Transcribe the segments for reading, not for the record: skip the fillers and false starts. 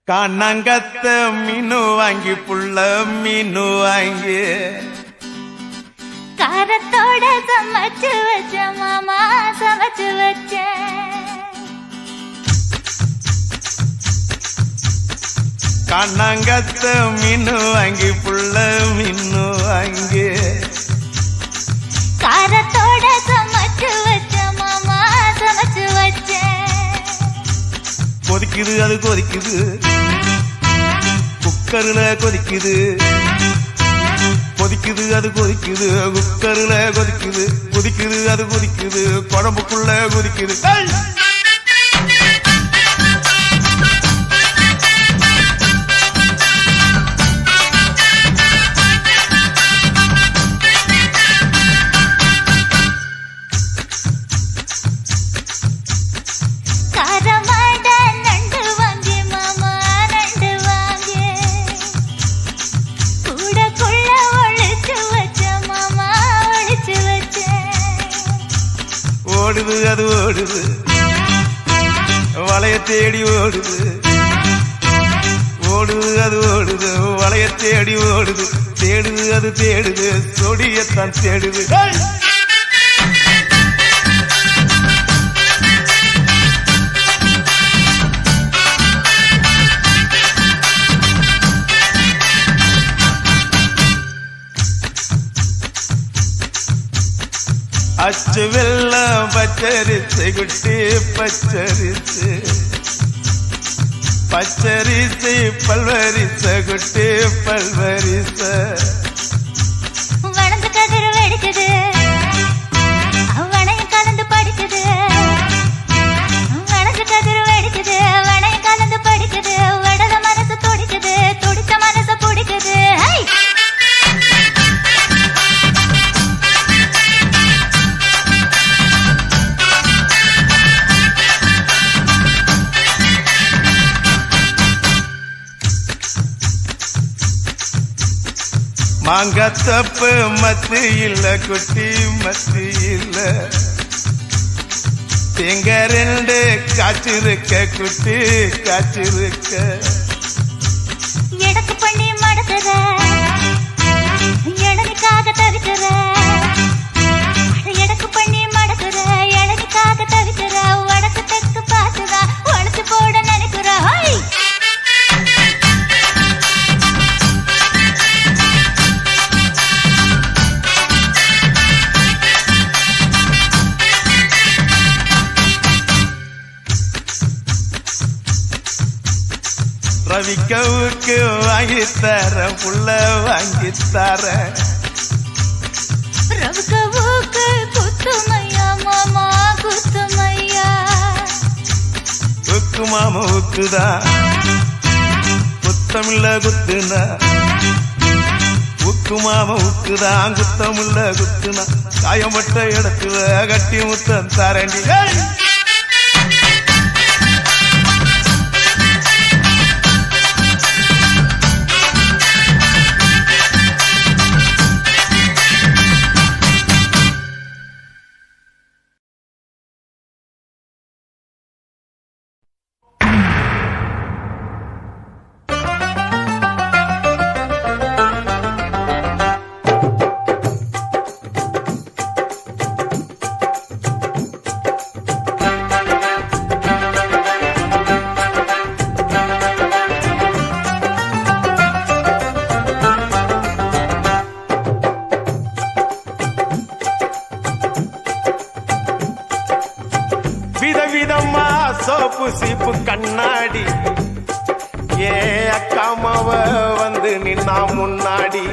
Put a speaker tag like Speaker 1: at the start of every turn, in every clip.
Speaker 1: கண்ணங்கத்த மீனு வாங்கி புள்ள மீனு வாங்கி
Speaker 2: காரத்தோட சமைச்சு வச்ச மாமா சமைச்சு வச்ச
Speaker 1: கண்ணங்கத்த மீனு வாங்கி புள்ள மீனு வாங்கி
Speaker 2: காரத்தோட சமைச்சு வச்ச மாமா சமைச்சு வச்ச
Speaker 1: கொதிக்குது அது கொதிக்குது குக்கர்ல கொதிக்குது கொதிக்குது அது கொதிக்குது குக்கர்ல கொதிக்குது கொதிக்குது அது கொதிக்குது குழம்புக்குள்ள கொதிக்குது ஓடுது அது ஓடுது வளைய தேடி ஓடுது ஓடுது அது ஓடுது வளைய தேடி ஓடுது தேடுது அது தேடுது சொடியத்தான் தேடுது அச்சு வெள்ளம் பச்சரிசு குட்டி பச்சரிசு பச்சரிசு பல்வரிச குட்டி பல்வரிச
Speaker 2: வளர்ந்து கதிர் வெடிக்குது வளையம் கலந்து படிக்குது வளர்ந்து கதிர் வெடிக்குது வளையம் கலந்து படிக்குது வடல மனசு துடிக்குது துடிச்ச மனசு பிடிக்குது
Speaker 1: மாங்கத்தப்பு மத்து இல்ல குட்டி மத்து இல்ல தேங்க ரெண்டு காய்ச்சிருக்க குட்டி காய்ச்சிருக்க
Speaker 2: எடக்கு பண்ணி மடக்குற எடனுக்காக தவிக்கிற எடக்கு பண்ணி மடக்குற எடனுக்காக தவிக்கிற வடக்கு தெற்கு பார்த்துதா உடச்சு போட நினைக்கிற
Speaker 1: ரவிக்கவுக்கு வாங்கித்தர புள்ள வாங்கித்தர
Speaker 2: ரவிக்கவுக்கு குத்துமையா மாமா குத்துமையா
Speaker 1: உக்கு மாமா உக்குதா குத்தமில்ல குத்துனா உக்கு மாமா உக்குதான் குத்தமில்ல குத்துனா காயப்பட்ட இடத்துல கட்டி முத்தம் தரண்டி விதவிதமா சோப்பு சீப்பு கண்ணாடி ஏ அக்காமாவ வந்து நின்னா முன்னாடி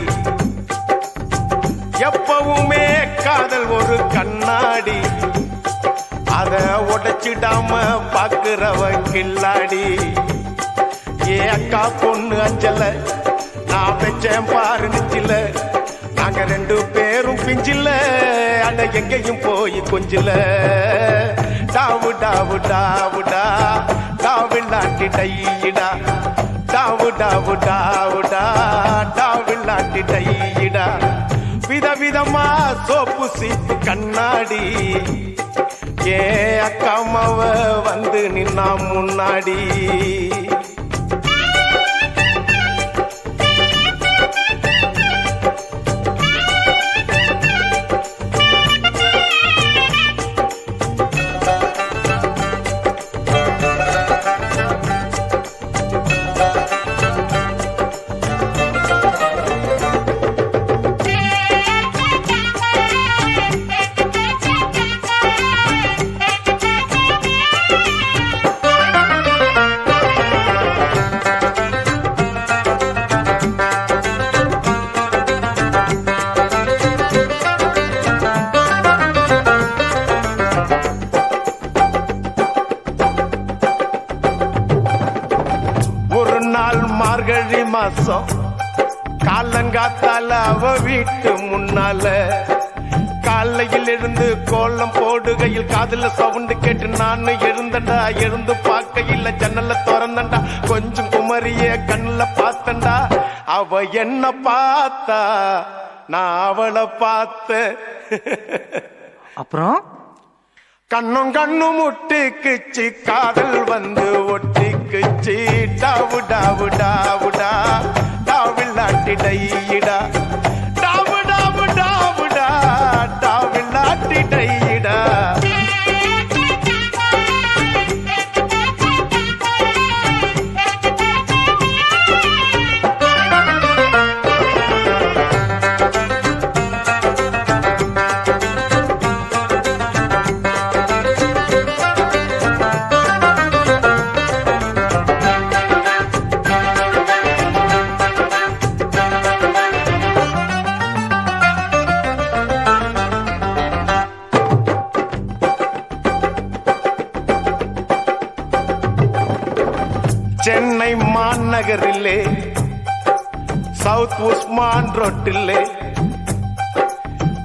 Speaker 1: எப்பவுமே காதல் ஒரு கண்ணாடி அத உடைச்சிடாம பாக்குறவ கில்லாடி ஏ அக்கா பொண்ணு அஞ்சல நான் பெச்சேன் பாரு நிச்சில நாங்க ரெண்டு பேரும் பிஞ்சில அட எங்கேயும் போய் கொஞ்சில டாவு டாவு டாவுடா டாவில்லாட்டி டையிடா டாவு டாவு டாவுடா டாவில்லாட்டி டையிடா விதவிதமா சோப்பு சீப்பு கண்ணாடி ஏ அக்காமாவ வந்து நின்னா முன்னாடி மார்கழி மாசம் காலங்காத்தால அவ வீட்டு முன்னால காலையில் இருந்து கோலம் போடுகையில் காதுல சவுண்டு கேட்டு நானு எழுந்தண்டா எழுந்து பார்க்கையில் ஜன்னல திறந்தண்டா கொஞ்சம் குமரிய கண்ணுல பார்த்தண்டா அவ என்ன பார்த்தா நான் அவளை பார்த்த
Speaker 3: அப்புறம்
Speaker 1: கண்ணும் கண்ணும் முட்டிக்குச்சு காதல் வந்து ஒட்டிக்குச்சு டாவு டாவு டாவுடா டாவில்லாட்டி டையிடா டாவு டாவு டாவுடா டாவில்லாட்டி டையிடா சென்னை மாநகரிலே சவுத் உஸ்மான் ரோட்டிலே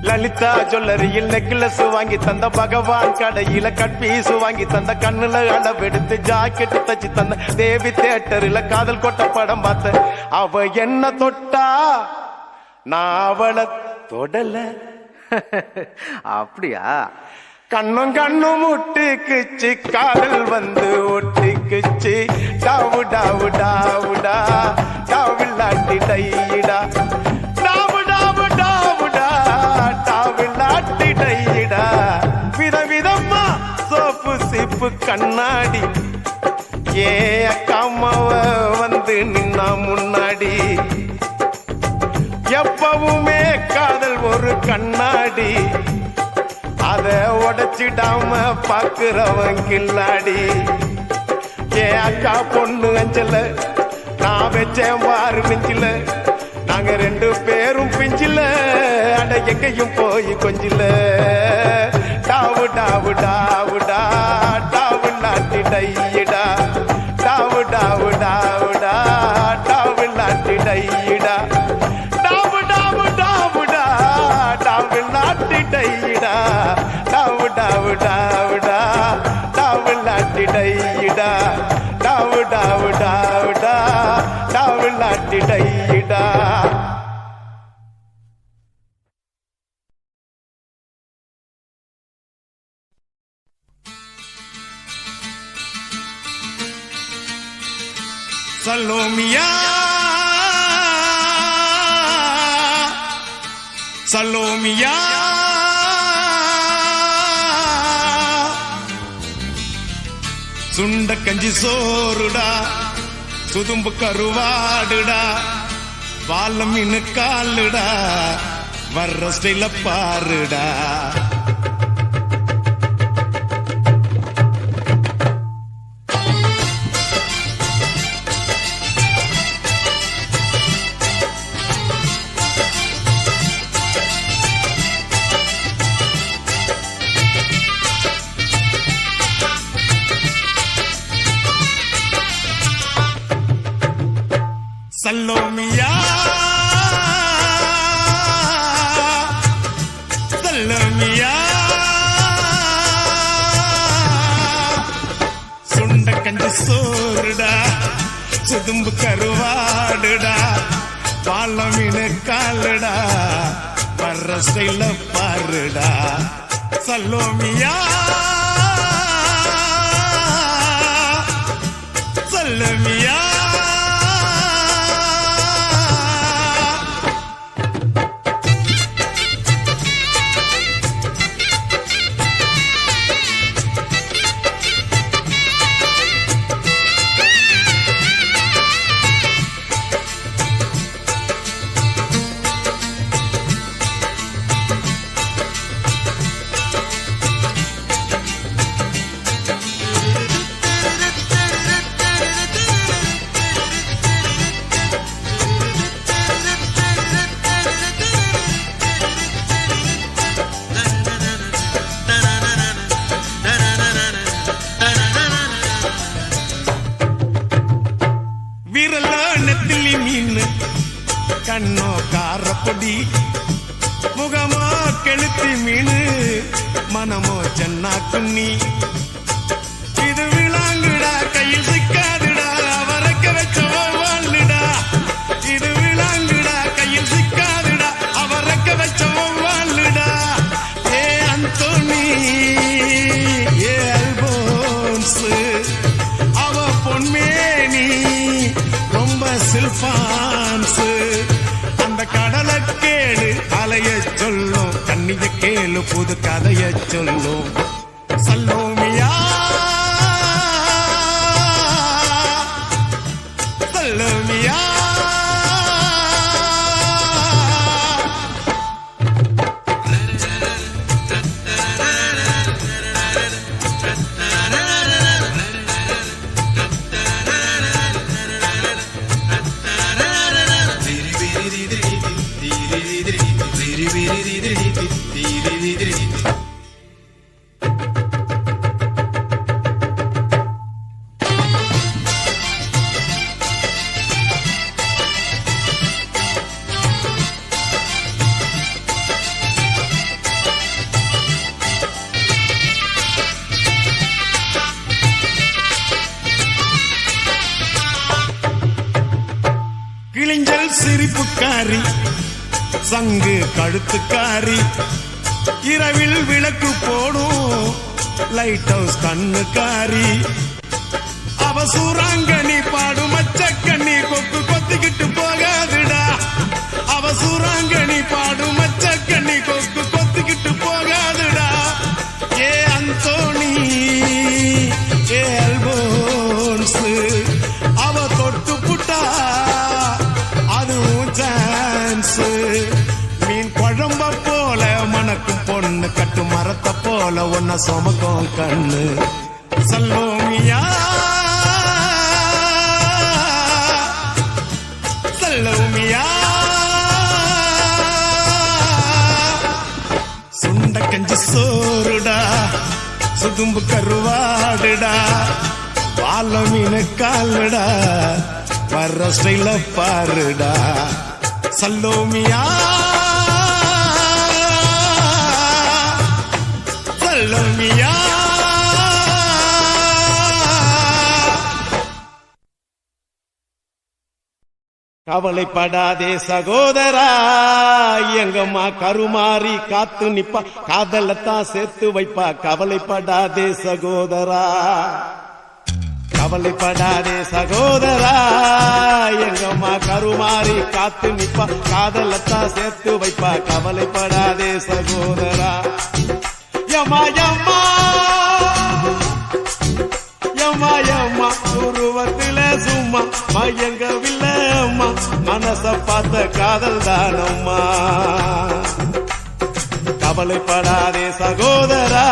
Speaker 1: லலிதா ஜுவல்லரியில் நெக்லஸ் வாங்கி தந்த பகவான் கடையில கட்பீஸ் வாங்கி தந்த கண்ணுல அளவெடுத்து ஜாக்கெட் தச்சு தந்த தேவி தியேட்டரில் காதல் கொட்ட படம் பார்த்த அவ என்ன தொட்டா நான் அவளை தொடல
Speaker 3: அப்படியா
Speaker 1: கண்ணும் கண்ணும் முட்டிக்குச்சு காதல் வந்து ஒட்டிக்குச்சு டாவு டாவு டாவுடா டாவில்லாட்டி டையிடா டாவு டாவு டாவுடா டாவில்லாட்டி டையிடா விதவிதமா சோப்பு சீப்பு கண்ணாடி ஏ அக்காமாவ வந்து நின்னா முன்னாடி எப்பவுமே காதல் ஒரு கண்ணாடி அத உடைச்சிடாம பாக்குறவன் கில்லாடி ஏ அக்கா பொண்ணு அஞ்சல நான் வச்சேன் பாரு மிஞ்சில நாங்க ரெண்டு பேரும் பிஞ்சில அட எங்கேயும் போய் கொஞ்சில டாவு டாவு டாவுடா டாவு லாட்டி டையிடா டாவு டாவு டாவுடா டாவு லாட்டி டையிடா டாவு டாவு டாவுடா டாவு லாட்டி டையிடா டாவு டாவு டாவுடா டாவு லாட்டி டையிடா டாவு டாவு டாவுடா டாவு லாட்டி டையிடா சலோமியா சலோமியா சுண்ட கஞ்சி சோறுடா சுதும்பு கருவாடுடா பாலம் மீனு காலுடா வர்ற ஸ்டைல பாருடா சல்லோமியா சல்லோமியா சுண்ட கஞ்சி சோறுடா சுதும்பு கருவாடுடா பாலம் மீனு காலுடா வர்ற ஸ்டைல பாருடா சல்லோமியா சல்லமியா கண்ணோ காரப்பொடி முகமோ கெளுத்தி மீனு மனமோ சென்னா குன்னி இது விளாங்குடா கையில் சிக்காதுடா அவரக்க வச்ச வாழ்டா இது விளாங்குடா கையில் சிக்காதுடா அவரக்க வச்ச வாழ்டா ஏ அந்தோனி ஏ அல்போன்ஸ் அவ பொன்மேனி ரொம்ப சில்பான்ஸ் கடலை கேளு அலைய சொல்லும் கண்ணிய கேளு புது கதைய சொல்லும் சல்லோமியா சல்லோமியா கிழிஞ்சல் சிரிப்புக்காரி சங்கு கழுத்துக்காரி இரவில் விளக்கு போடும் லைட் ஹவுஸ் கண்ணுக்காரி அவ சூறாங்கண்ணி பாடும் மச்சக்கண்ணி கொக்கு கொத்திக்கிட்டு போகாதுடா அவ சூறாங்கண்ணி பாடும் மச்சக்கண்ணி கொக்கு கொத்திக்கிட்டு போகாதுடா ஏ அந்தோனி ஏ அல்போன்ஸ் அவ தொட்டு புட்டா மீன் குழம்ப போல மணக்கும் பொண்ணு கட்டு மரத்தை போல ஒன்ன சுமக்கும் கண்ணு சல்லோமியா சல்லோமியா சுண்ட கஞ்சி சோறுடா சுதும்பு கருவாடுடா பால மீன் காலுடா வர்ற ஸ்டைல பாருடா சல்லோமியா சல்லோமியா கவலைப்படாதே சகோதரா எங்கம்மா கருமாறி காத்து நிப்பா காதலத்தான் சேர்த்து வைப்பா கவலைப்படாதே சகோதரா கவலைப்படாதே சகோதரா எங்கம்மா கருமாறி காத்து நிப்பா காதலத்தான் சேர்த்து வைப்பா கவலைப்படாதே சகோதரா யம்மா யம்மா யம்மா யம்மா உருவத்தில சும்மா மயங்கவில்லை அம்மா மனச பார்த்த காதல் தானம்மா கவலைப்படாதே சகோதரா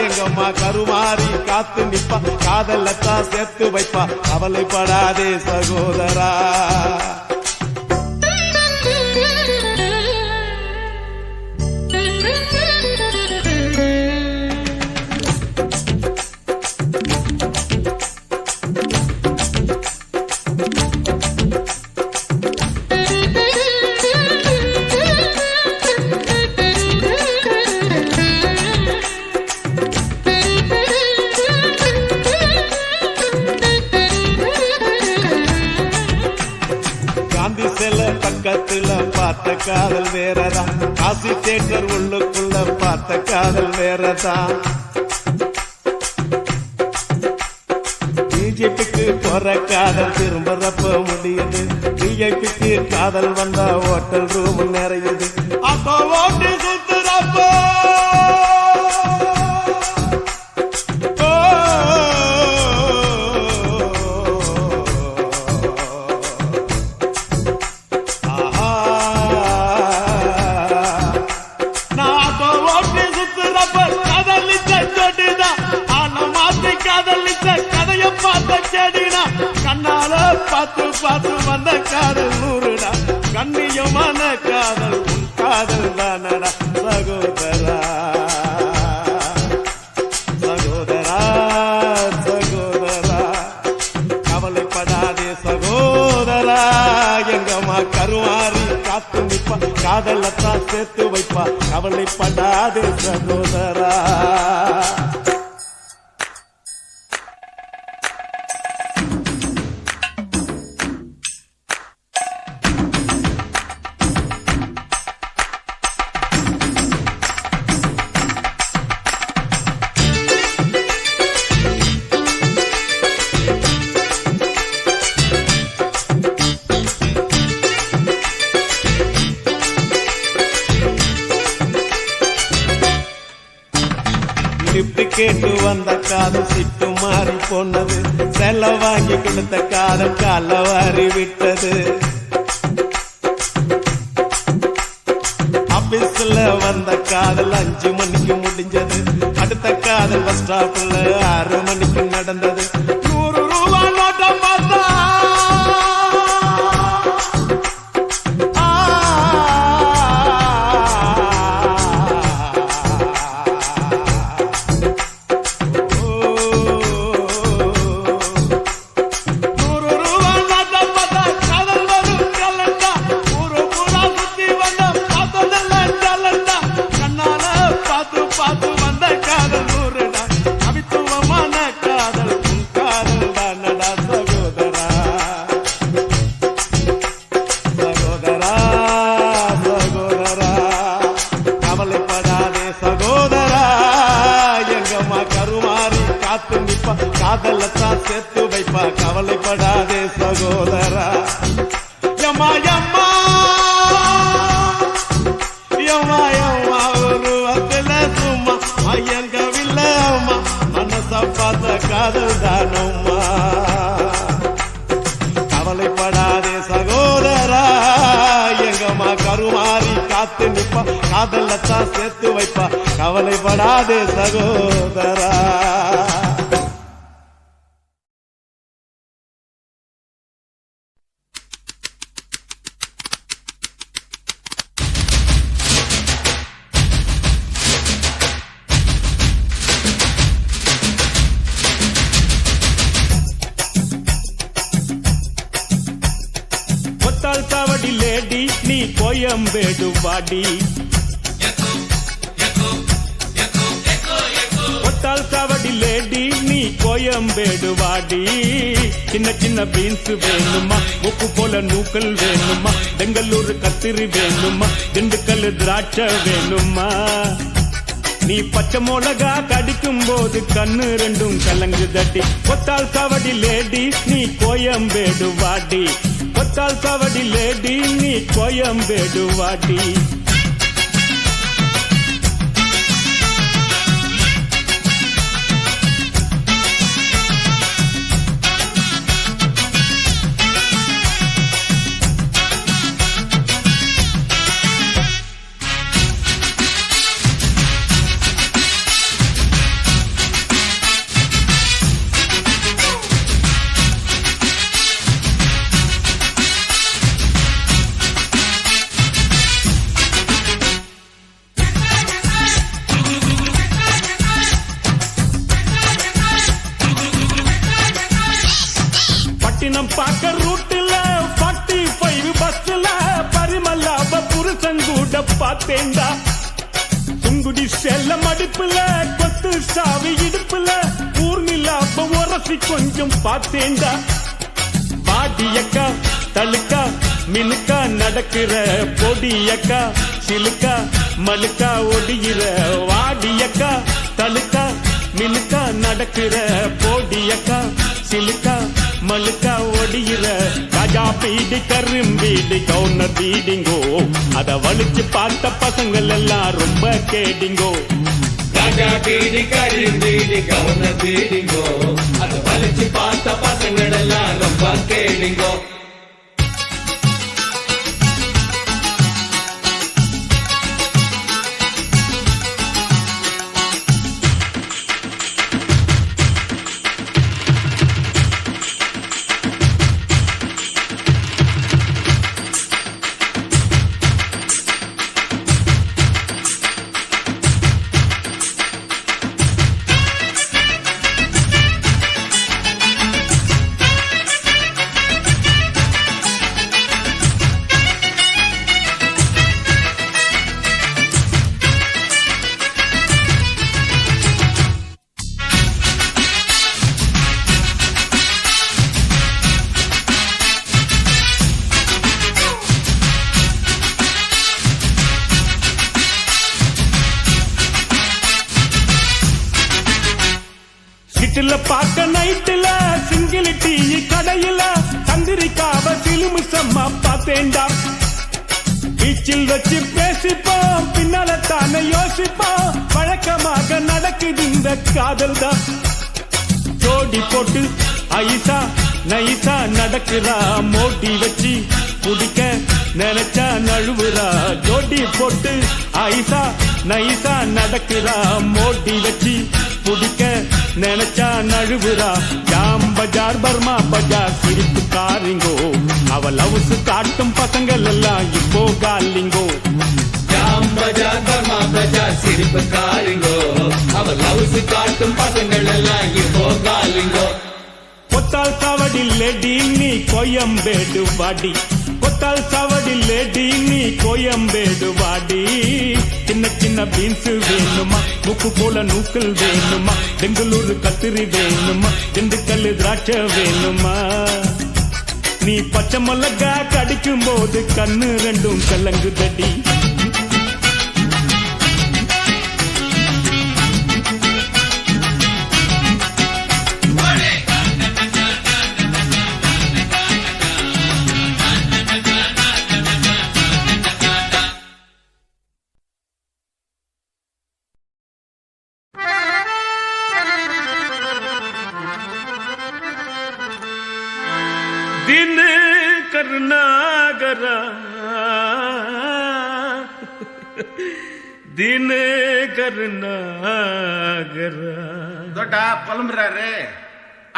Speaker 1: எங்கம்மா கருமாறி காத்து நிப்பா காதலத்தான் சேர்த்து வைப்பா கவலைப்படாதே சகோதரா பக்கத்துல பார்த்த காதல் வேறதா காசி தேட்டர் உள்ளுக்குள்ள பார்த்த காதல் வேறதான். பிஜேபிக்கு போற காதல் திரும்புறப்ப முடியுது. பிஜேபிக்கு காதல் வந்தா ஹோட்டல் ரூம் நிறையுது. அப்போ ஓட்டு சுத்துறப்போ கண்ணால பார்த்து பார்த்து வந்த காதல் நூறுடா. கண்ணியமான காதல் உன் காதல் தானடா. சகோதரா சகோதரா சகோதரா கவலைப்படாதே சகோதரா. எங்கம்மா கருமாறி காத்து நிப்பா, காதலத்தான் சேர்த்து வைப்பா. கவலைப்படாதே சகோதரா. கேட்டு வந்த காதல் சிட்டு மாறி போனது. செல்ல வாங்கி கொடுத்த காதல் கால வாரி விட்டது. ஆபீஸ்ல வந்த காதல் 5 மணிக்கு முடிஞ்சது. அடுத்த காதல் பஸ் ஸ்டாப்ல 6 மணிக்கு நடந்தது. 100 ரூபா நோட்டம் பார்த்தா காதலத்தான் சேர்த்து வைப்பா. கவலைப்படாதே சகோதரா. யம்மா யம்மா யம்மா யம்மா உருவத்துல சும்மா மயங்கவில்லை அம்மா. மனச பார்த்த காதல் தானம்மா. கவலைப்படாதே சகோதரா. எங்கம்மா கருமாறி காத்து நிப்பா, காதலத்தான் சேர்த்து வைப்பா. கவலைப்படாதே சகோதரா.
Speaker 3: சாவடி லேடி நீ கோயம்பேடு வாடி. ஒத்தால் சாவடி லேடி நீ கோயம்பேடு வாடி. சின்ன சின்ன பீன்ஸ் வேணுமா, உப்பு போல நூக்கல் வேணுமா, பெங்களூர் கத்திரி வேணுமா, திண்டுக்கல் திராட்சை வேணுமா. நீ பச்சை மிளகா கடிக்கும் போது கண்ணு ரெண்டும் கலங்கு தட்டி. ஒத்தால் சாவடி லேடி நீ கோயம்பேடு வாடி. ஒத்தால் சாவடி லேடி நீ கோயம்பேடு வாடி. பட்டினம் பாக்க ரூட்டுல 45 பஸ்ல பரிமல்லாவ புருஷங்கூட பார்த்தேண்டா. சுங்குடி செல்ல மடிப்புல கொத்து சாவி இடுப்புல ஊர்நிலாவ உரசி கொஞ்சம் பார்த்தேண்டா. பாடியக்கா தழுக்கா மினுக்கா நடக்கிற பொடியக்கா சிலுக்கா மலுக்கா ஒடிகிற வாடியக்கா தலுக்கா மினுக்கா நடக்கிற போடியக்கா சிலுக்கா மலுக்கா ஒடிகிற ராஜா பீடி கரும்பீடி கவுனர் பீடிங்கோ அத வலிச்சு பார்த்த பசங்கள் எல்லாம் ரொம்ப கேடிங்கோ
Speaker 4: ராஜா பீடி கரும்பீடி கவுனர் பீடிங்கோ அத வலிச்சு பார்த்த பசங்கள் எல்லாம் ரொம்ப கேடிங்கோ
Speaker 3: பார்க்க நைட்டுல சிங்கிள் டீ கடையில சந்திரிக்காவ சிலுமு சம்மா பார்த்தேன்டா பீச்சில் வச்சு பேசிப்போம் பின்னால தானே யோசிப்போம் வழக்கமாக நடக்குது இந்த காதல் தான் ஜோடி போட்டு ஐசா நைசா நடக்கிறா மோட்டி வச்சு குடிக்க நினைச்சா நழுவுறா ஜோடி போட்டு ஐசா நைசா நடக்கிறா மோட்டி வச்சு குடிக்க நினைச்சா நழுவுறா ஜாம் பஜார் பர்மா பஜார் சிரிப்பு காரிங்கோ அவ லவ்ஸ் காட்டும் பசங்கள் எல்லாம் இப்போ காலிங்கோ
Speaker 4: ஜாம் பஜார் பர்மா பஜார் சிரிப்பு காரிங்கோ அவ லவ்ஸ் காட்டும் பசங்கள் எல்லாம் இப்போ காலிங்கோ
Speaker 3: கொத்தால் சாவடி லேடி நீ கோயம்பேடு வாடி கொத்தால் சாவடி லேடி நீ கோயம்பேடு வாடி சின்ன சின்ன பீன்ஸ் வேணுமா உப்பு போல நூக்கல் வேணுமா பெங்களூரு கத்திரி வேணுமா திண்டுக்கல் திராட்சை வேணுமா நீ பச்சை மிளகா கடிக்கும் போது கண்ணு ரெண்டும் கலங்கு தடி दिन करनागरा दिन करनागरा
Speaker 5: ದೊಡ್ಡ ಪಲಂಬ್ರಾರೆ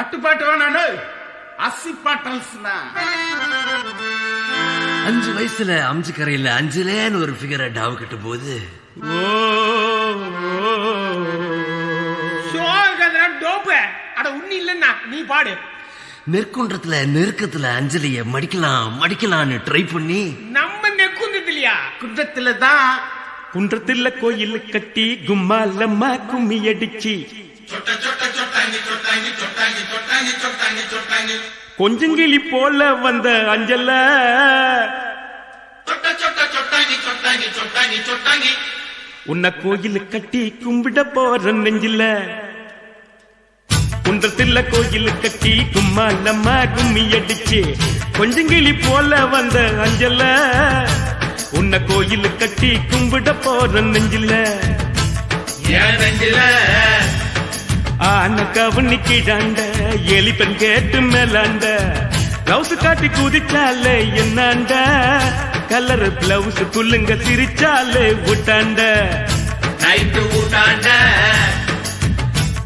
Speaker 5: ಅಟ್ಟುಪಾಟು ನಾನು அசி பாட்டல்ஸ்னா
Speaker 6: 5 வயசுல அம்ஜிக்கரையில அஞ்சுலேன்னு ஒரு ஃபிகரை டாவு கட்டும் போது
Speaker 5: டோப்பு அட உண்ணி இல்லன்னா நீ பாடு
Speaker 6: நெற்குன்றத்துல நெருக்கத்துல அஞ்சலிய மடிக்கலாம்னு ட்ரை பண்ணி
Speaker 5: நம்ம நெக்குந்ததுலையா குன்றத்துல தான்
Speaker 3: குன்றத்துல கோயில் கட்டி கும்மாலம்மா கும்மி அடிச்சு கொஞ்சங்கிளி போல வந்த அஞ்சல உன்னை கோயில் கட்டி கும்பிட போற நெஞ்சில குன்றத்துல கோயில் கட்டி கும்மாலம்மா கும்மி அடிச்சு கொஞ்சங்கிளி போல வந்த அஞ்சல உன்னை கோயில் கட்டி கும்பிட போற நெஞ்சில ஆன கவனிக்கிடாண்ட எலி பெண் கேட்டு மேலாண்ட பிளவுஸ் காட்டி குதிச்சாலே என்னாண்ட கலர் பிளவுஸ் குள்ளுங்க சிரிச்சாலே விட்டாண்ட
Speaker 4: நைட்டு ஊட்டாண்ட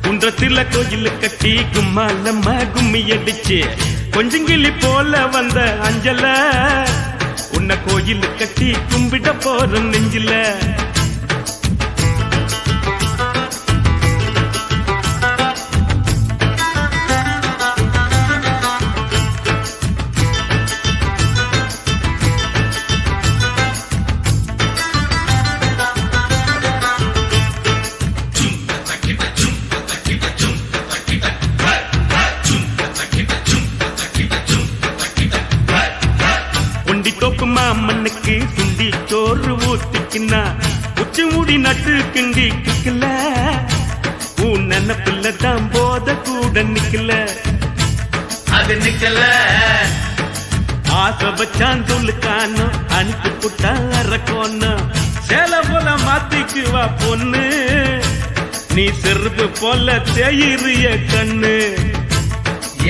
Speaker 3: குன்றத்துல கோயில் கட்டி கும்மாலம்மா கும்மி அடிச்சு கொஞ்சங்கிளி போல வந்த அஞ்சல உன்னை கோயில் கட்டி கும்பிட போற நெஞ்சில மண்ணுக்கு சுண்டி சோறு ஊத்திக்கு எடுத்து கிண்டி கிக்கல உன் நினப்புல தான் போத கூட நிக்கல
Speaker 4: அது நிக்கல
Speaker 3: ஆசை வச்சான் துளுக்கானோ அனுப்பி புட்டா அரக்கோன்னு சேல போல மாத்திக்குவா பொண்ணு நீ செருப்பு போல தேயிறிய கண்ணு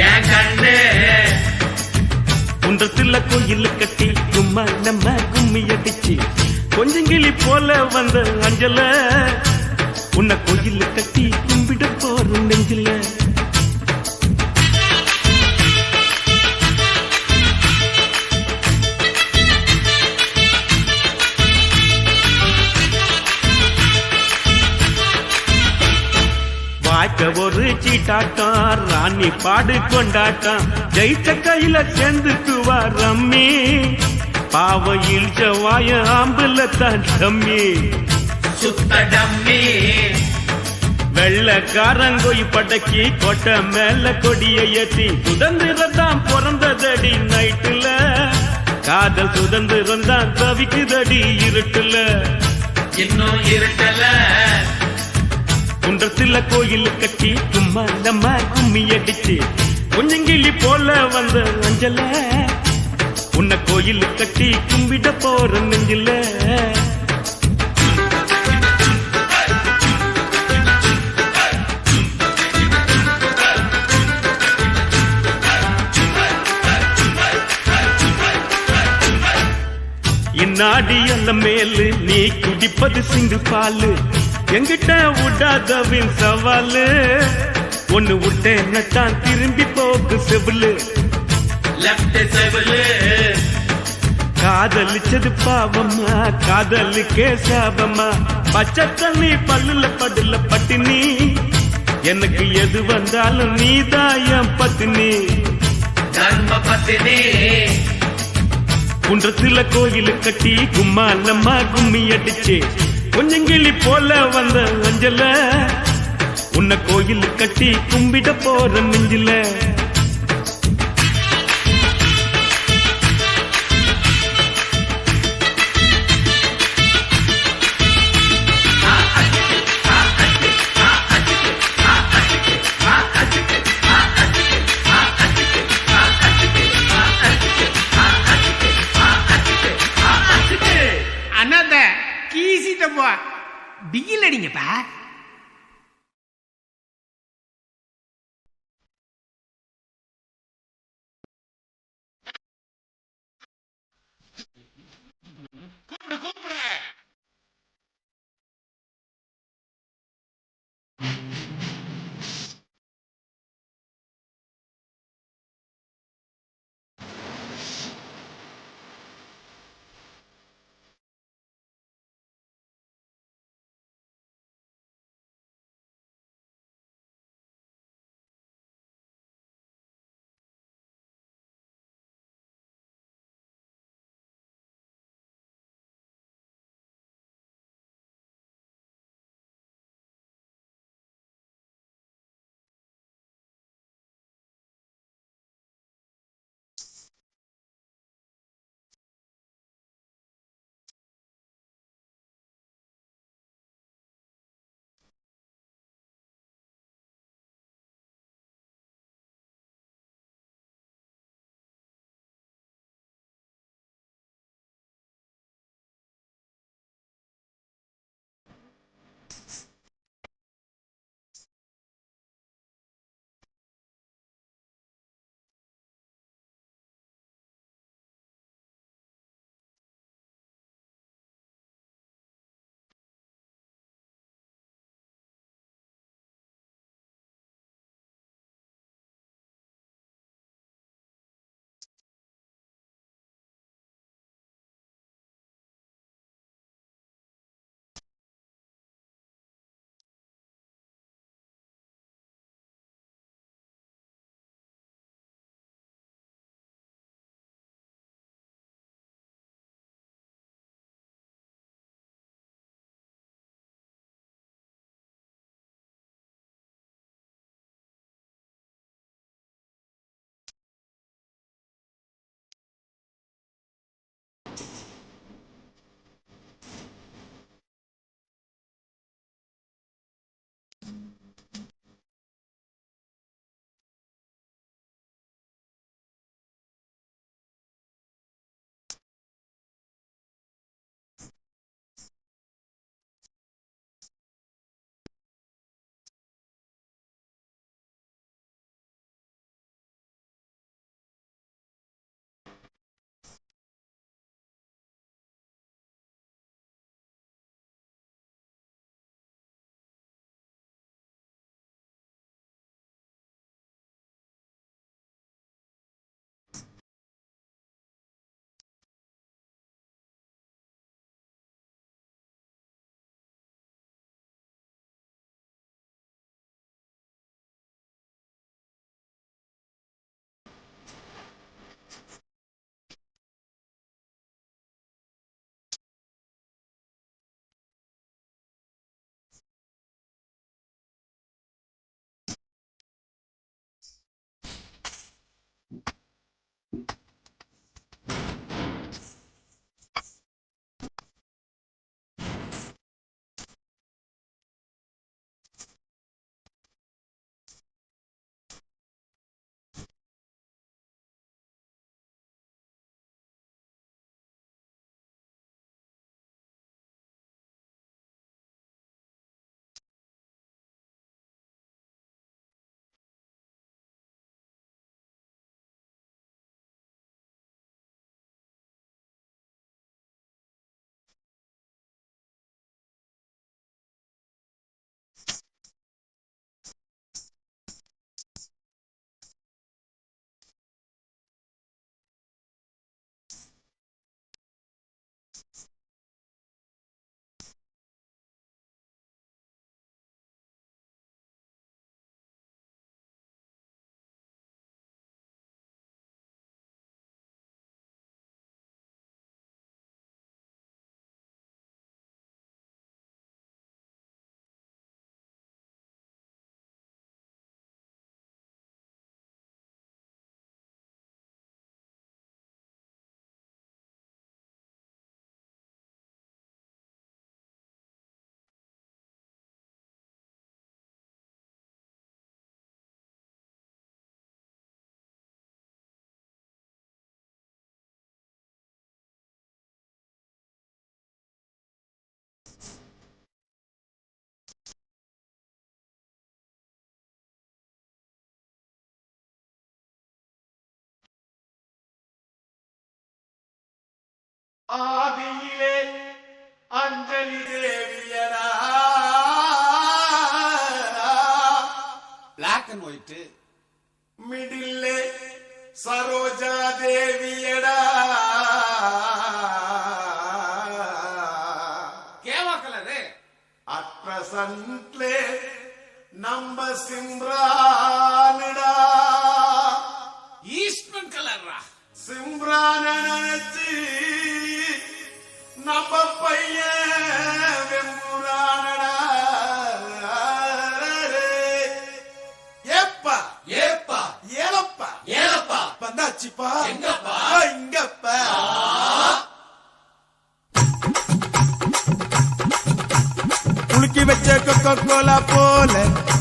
Speaker 4: என் கண்ணு
Speaker 3: குன்றத்துல கோயில் கட்டி கும்மா நம்ம கும்மி அடிச்சு கொஞ்சங்கிளி போல வந்த அஞ்சல உன்னை கோயில் கட்டி கும்பிட போற நெஞ்சில வாய்க்க ஒரு சீட்டாட்டம் ராணி பாடு கொண்டாட்டம் ஜெயிச்ச கையில சேர்ந்துக்குவா ரம்மி பாவ இழ்ச்ச வாய ஆம்புல தான் டம்மி
Speaker 4: சுத்த டம்மி
Speaker 3: வெள்ளக்காரங்கோய் படக்கி கொட்ட மேல கொடிய ஏத்தி சுதந்திரம் தான் பிறந்ததடி நைட்டுல காதல் சுதந்திரம் தான் தவிக்குதடி இருட்டுல
Speaker 4: இன்னும் இருட்டல
Speaker 3: குன்றத்துல கோயில் கட்டி சும்மா நம்ம கும்மி அடிச்சு கொஞ்சங்கிளி போல வந்த அஞ்சல உன்னை கோயில் கட்டி கும்பிட போற நெஞ்சில இந்நாடி அல்ல மேலு நீ குடிப்பது சிந்து பாலு எங்கிட்ட விடாதவின் சவாலு ஒன்னு விட்டேன்னு தான் திரும்பி போக்கு செவிலு
Speaker 4: லெப்ட் செவலு
Speaker 3: காதலிச்சது பாவம்மா காதலுக்கே சாபம்மா பச்சை தண்ணி பல்லுல படுல பட்டினி எனக்கு எது வந்தாலும் நீதாயம் பத்தினி
Speaker 4: தர்ம பத்தினி
Speaker 3: குன்றத்துல கோயில் கட்டி கும்மாலம்மா கும்மி அடிச்சு கொஞ்சங்கிளி போல வந்த அஞ்சல உன்னை கோயில் கட்டி கும்பிட போற நெஞ்சில
Speaker 5: அண்ணாத்த கீசிட்டப்பா டிகில் அடிங்கப்பா
Speaker 1: ஆதியிலே அஞ்சலி தேவியடா
Speaker 7: பிளாக் அண்ட் ஒயிட்.
Speaker 1: மிடில்லே சரோஜா தேவியடா
Speaker 7: கேவா கலரு.
Speaker 1: அட் பிரசன்ட்லே நம்ம சிம்ரானிடா
Speaker 7: ஈஸ்ட்மன் கலர்ரா.
Speaker 1: சிம்ரான நினைச்சு நம்ம பையன் வெம்புரானடா ஏப்பா
Speaker 7: ஏப்பா
Speaker 1: ஏலப்பா
Speaker 7: ஏலப்பா
Speaker 1: வந்தாச்சுப்பா
Speaker 7: எங்கப்பா?
Speaker 1: இங்கப்பா குலுக்கி வச்ச கொக்கோ கோலா போல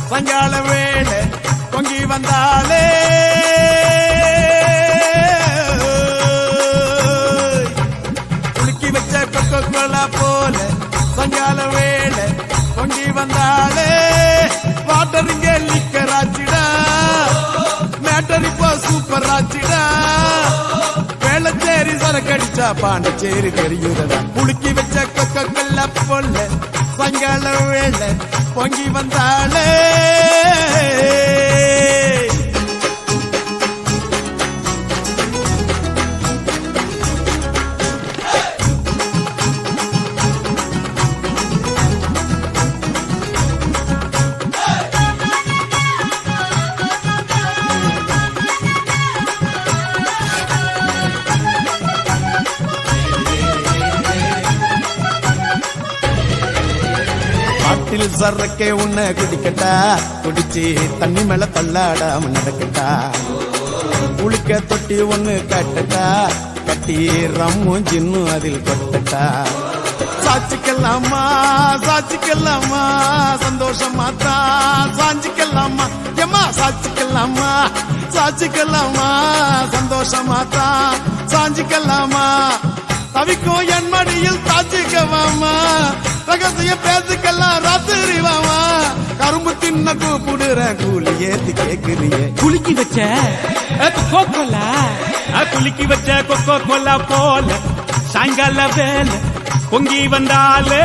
Speaker 1: சாயங்கால வேளை பொங்கி வந்தாலே குலுக்கி வச்ச கொக்கோ கோலா போல சாயங்கால வேளை பொங்கி வந்தாலே வாட்டர் இங்க லிக்கர் ஆச்சுடா மேட்டர் இப்போ சூப்பர் ஆச்சுடா வேளச்சேரி சரக்கடிச்சா பாண்டிச்சேரி தெரியுதடா குலுக்கி வச்ச கொக்கோ கோலா போல சாயங்கால வேளை பொங்கி வந்தாலே பாட்டில் சரக்கே உன்னை குடிக்கட்டா குடிச்சு தண்ணி மேல தள்ளாடாம நடக்கட்டா குளிக்க தொட்டி ஒண்ணு கட்டட்டா கட்டி ரம்மும் ஜின்னும் அதில் கொட்டட்டா சாச்சிக்கலாமா சாச்சிக்கலாமா சந்தோஷமா தான் சாஞ்சிக்கலாமா எம்மா சாச்சிக்கலாமா சாச்சிக்கலாமா சந்தோஷமா தான் சாஞ்சிக்கலாமா தவிக்கும் என் மடியில் தாச்சிக்கவாமா ரகசிய பேசுக்கெல்லாம் ராத்திரி வாமா கரும்பு தின்ன கூப்பிடுற கூலி ஏத்தி கேக்குறிய
Speaker 3: குலுக்கி வச்ச கொக்கோ கோலா குலுக்கி வச்ச கொக்கோ கோலா போல சாயங்கால வேலை பொங்கி வந்தாலே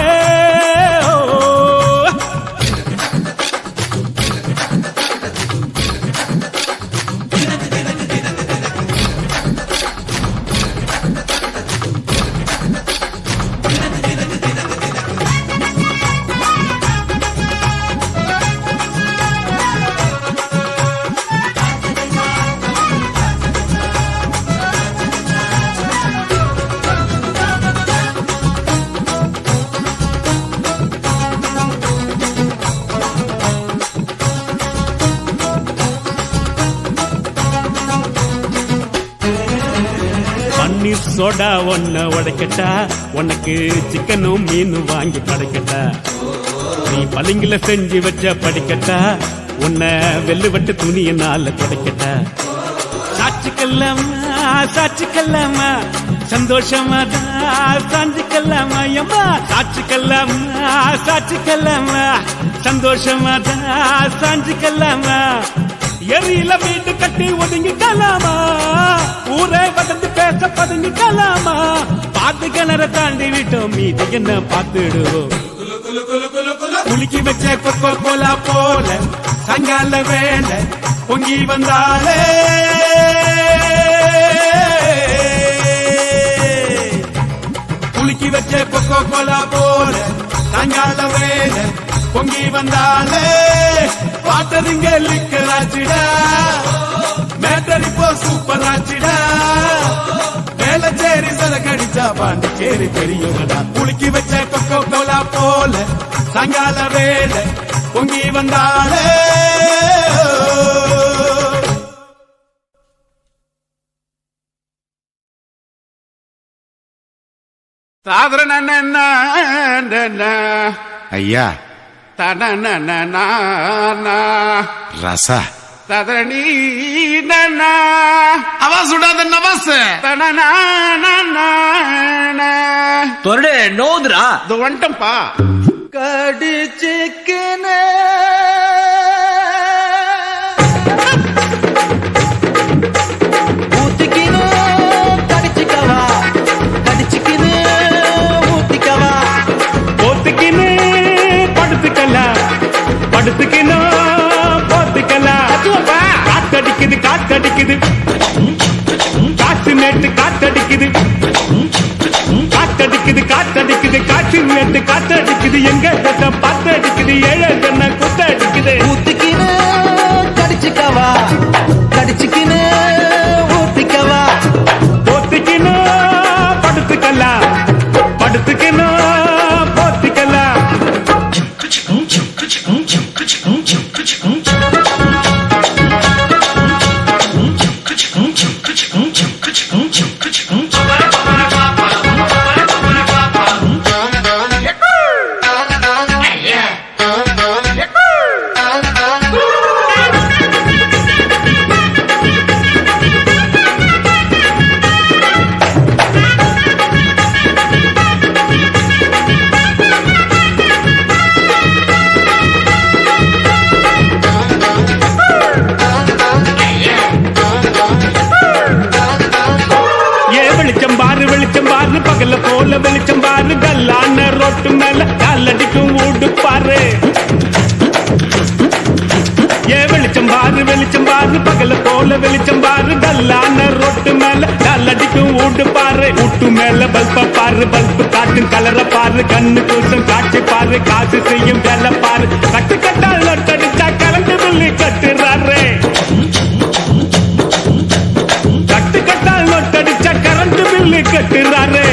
Speaker 3: பன்னீர் சோடா ஒன்ன உடைக்கட்டா உனக்கு சிக்கனும் மீனும் வாங்கி படைக்கட்டா நீ பளிங்குல செஞ்சு வச்ச படிக்கட்டா உன்னை வெள்ளுவட்டு துணியினால துடைக்கட்டா சாட்சிக்கல்லாமா சாட்சிக்கல்லாமா சந்தோஷமா சாஞ்சிக்கல்லாமா எம்மா சாட்சிக்கல்லாமா சாட்சிக்கல்லாமா சந்தோஷமா சாஞ்சிக்கல்லாமா எரியில வீட்டு கட்டி ஒதுங்கிக்கலாமா ஊரே வளர்ந்து பேச பதுங்கிக்கலாமா பாத்து கிணற தாண்டி விட்டோம் மீது என்ன பார்த்துடுவோம் குலுக்கி வச்ச கொக்கோ கோலா போல சாயங்கால வேலை பொங்கி வந்தாலே குலுக்கி வச்ச கொக்கோ கோலா போல சாயங்கால வேலை பொங்கி வந்தாலே வாட்டர் இங்க லிக்கர் ஆச்சுடா மேட்டர் இப்போ சூப்பர் ஆச்சுடா வேளச்சேரி சரக்கடிச்சா பாண்டிச்சேரி பெரியவடா குலுக்கி வச்ச கொக்கோ கோலா போல சாயங்கால வேலை பொங்கி வந்தாலே
Speaker 7: ஐயா
Speaker 1: ரசா
Speaker 5: ததனி நன்னா
Speaker 7: आवाज उड़ा दे नवाज
Speaker 5: தனனா
Speaker 6: தொரடு நோதுரா
Speaker 5: இது வந்துட்டம்பா
Speaker 1: கடிச்சிக்கின ஊத்திக்கினு கடிச்சிக்கவா கடிச்சிக்கினு ஊத்திக்கவா
Speaker 3: போத்துக்கின்னு படுத்துக்கலாம் படுத்துக்கின்னு போத்துக்கலாம் காத்தடிக்குது காத்தடிக்குது காற்று மேட்டு காத்தடிக்குது காத்தடிக்குது காத்தடிக்குது காற்று மேட்டு காத்தடிக்குது எங்க சத்தம் பாத்தடிக்குது ஏழை சொன்ன குத்தடிக்குது
Speaker 1: ஊத்திக்கினு கடிச்சிக்கவா கடிச்சிக்கினு ஊத்திக்கவா
Speaker 3: போத்துக்கின்னு படுத்துக்கலாம் படுத்துக்கின்னு போத்திக்கலாம் வெளிச்சம் பாரு பகல போல வெளிச்சம் பாரு கல்லான ரோட்டு மேல காலடிக்கும் ஊடு பாரு வெளிச்சம் பாரு பகல போல வெளிச்சம் பாரு கல்லான ரோட்டு மேல காலடிக்கும் ஊடு பாரு ஊட்டு மேல பல்ப பாரு பல்பு காட்டும் கலர பாரு கண்ணு கூட்டம் காட்சி பாரு காசு செய்யும் வேலை பாரு கட்டு கட்டால் நொட்டடிச்சா கலந்து புள்ளி கட்டுறாரு கட்டு கட்டால் நொட்டடிச்சா கரண்ட் பில்லு கட்டுறாரு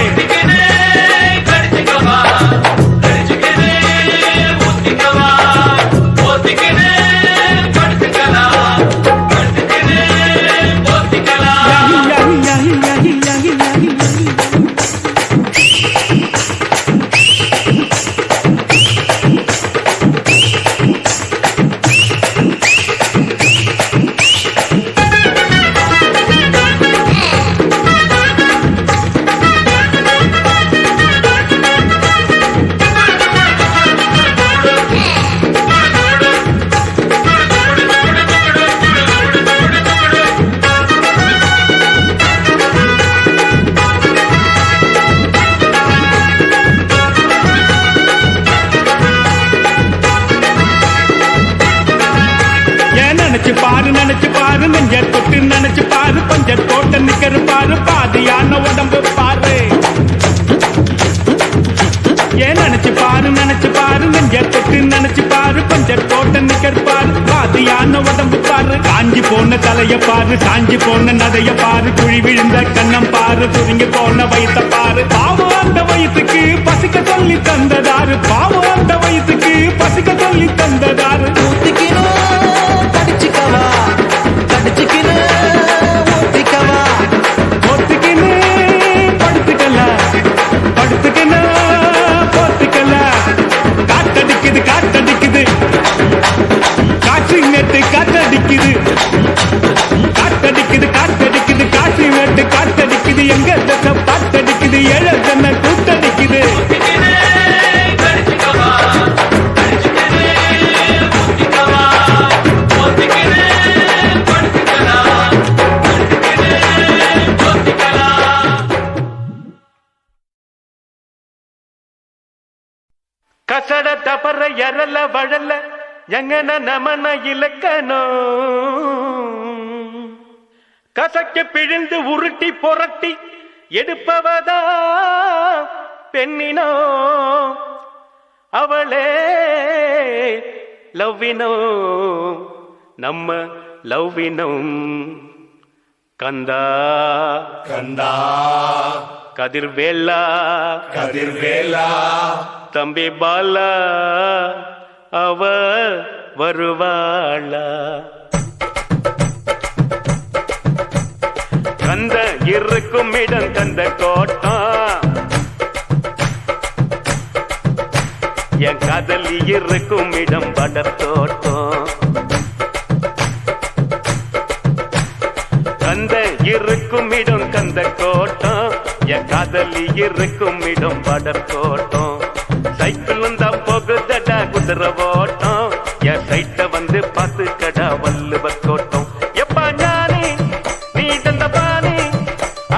Speaker 3: நினைச்சு பாரு நெஞ்ச தொட்டு நினைச்சு பாரு பஞ்ச தோட்ட நிக்கிற பாரு பாதியான உடம்பு பாரு ஏன் நினைச்சு பாரு நெஞ்ச தொட்டு நினைச்சு பாரு பஞ்ச தோட்ட நிக்கிற பாரு பாதியான உடம்பு பாரு காஞ்சி போன தலைய பாரு சாஞ்சி போன நதைய பாரு குழி விழுந்த கண்ணம் பாரு சுருங்கி போன வயிற்ற பாரு பாவம் அந்த வயிற்றுக்கு பசிக்க சொல்லி தந்ததாரு பாவம் அந்த வயிற்றுக்கு பசிக்க சொல்லி தந்ததாரு
Speaker 1: கடிச்சிக்கவா கடிச்சிக்கினு ஊத்திக்கவா
Speaker 3: போத்துக்கின்னு படுத்துக்கலாம் படுத்துக்கின்னு போத்துக்கலாம் காத்தடிக்குது காத்தடிக்குது காற்று மேட்டு காத்தடிக்குது காத்தடிக்குது காத்தடிக்குது காற்று மேட்டு காத்தடிக்குது எங்க தசை பாத்தடிக்குது ஏழை தன்னை கூத்தடிக்குது கசட தபர எரல வழல எங்கன நமன இலக்கணோ கசக்க பிழிந்து உருட்டி புரட்டி எடுப்பவதா பெண்ணினோ அவளே லவ்வினோ நம்ம லவ்வினம் கந்தா
Speaker 7: கந்தா
Speaker 3: கதிர்வேலா
Speaker 7: கதிர்வேலா
Speaker 3: தம்பி பாலா அவ வருவாளா கந்த இருக்கும் இடம் கந்த கோட்டம் என் காதலி இருக்கும் இடம் படத்தோட்டம் இருக்கும் இடம் கந்த கோட்டம் என் காதலி இருக்கும் இடம் வடற்கோட்டம் சைக்கிள் வந்தா போகுதடா குதிரை ஓட்டம் என் சைட்ட வந்து பார்த்து கடா வள்ளுவர் கோட்டம் எப்பா ஞானி நீ தந்த பாணி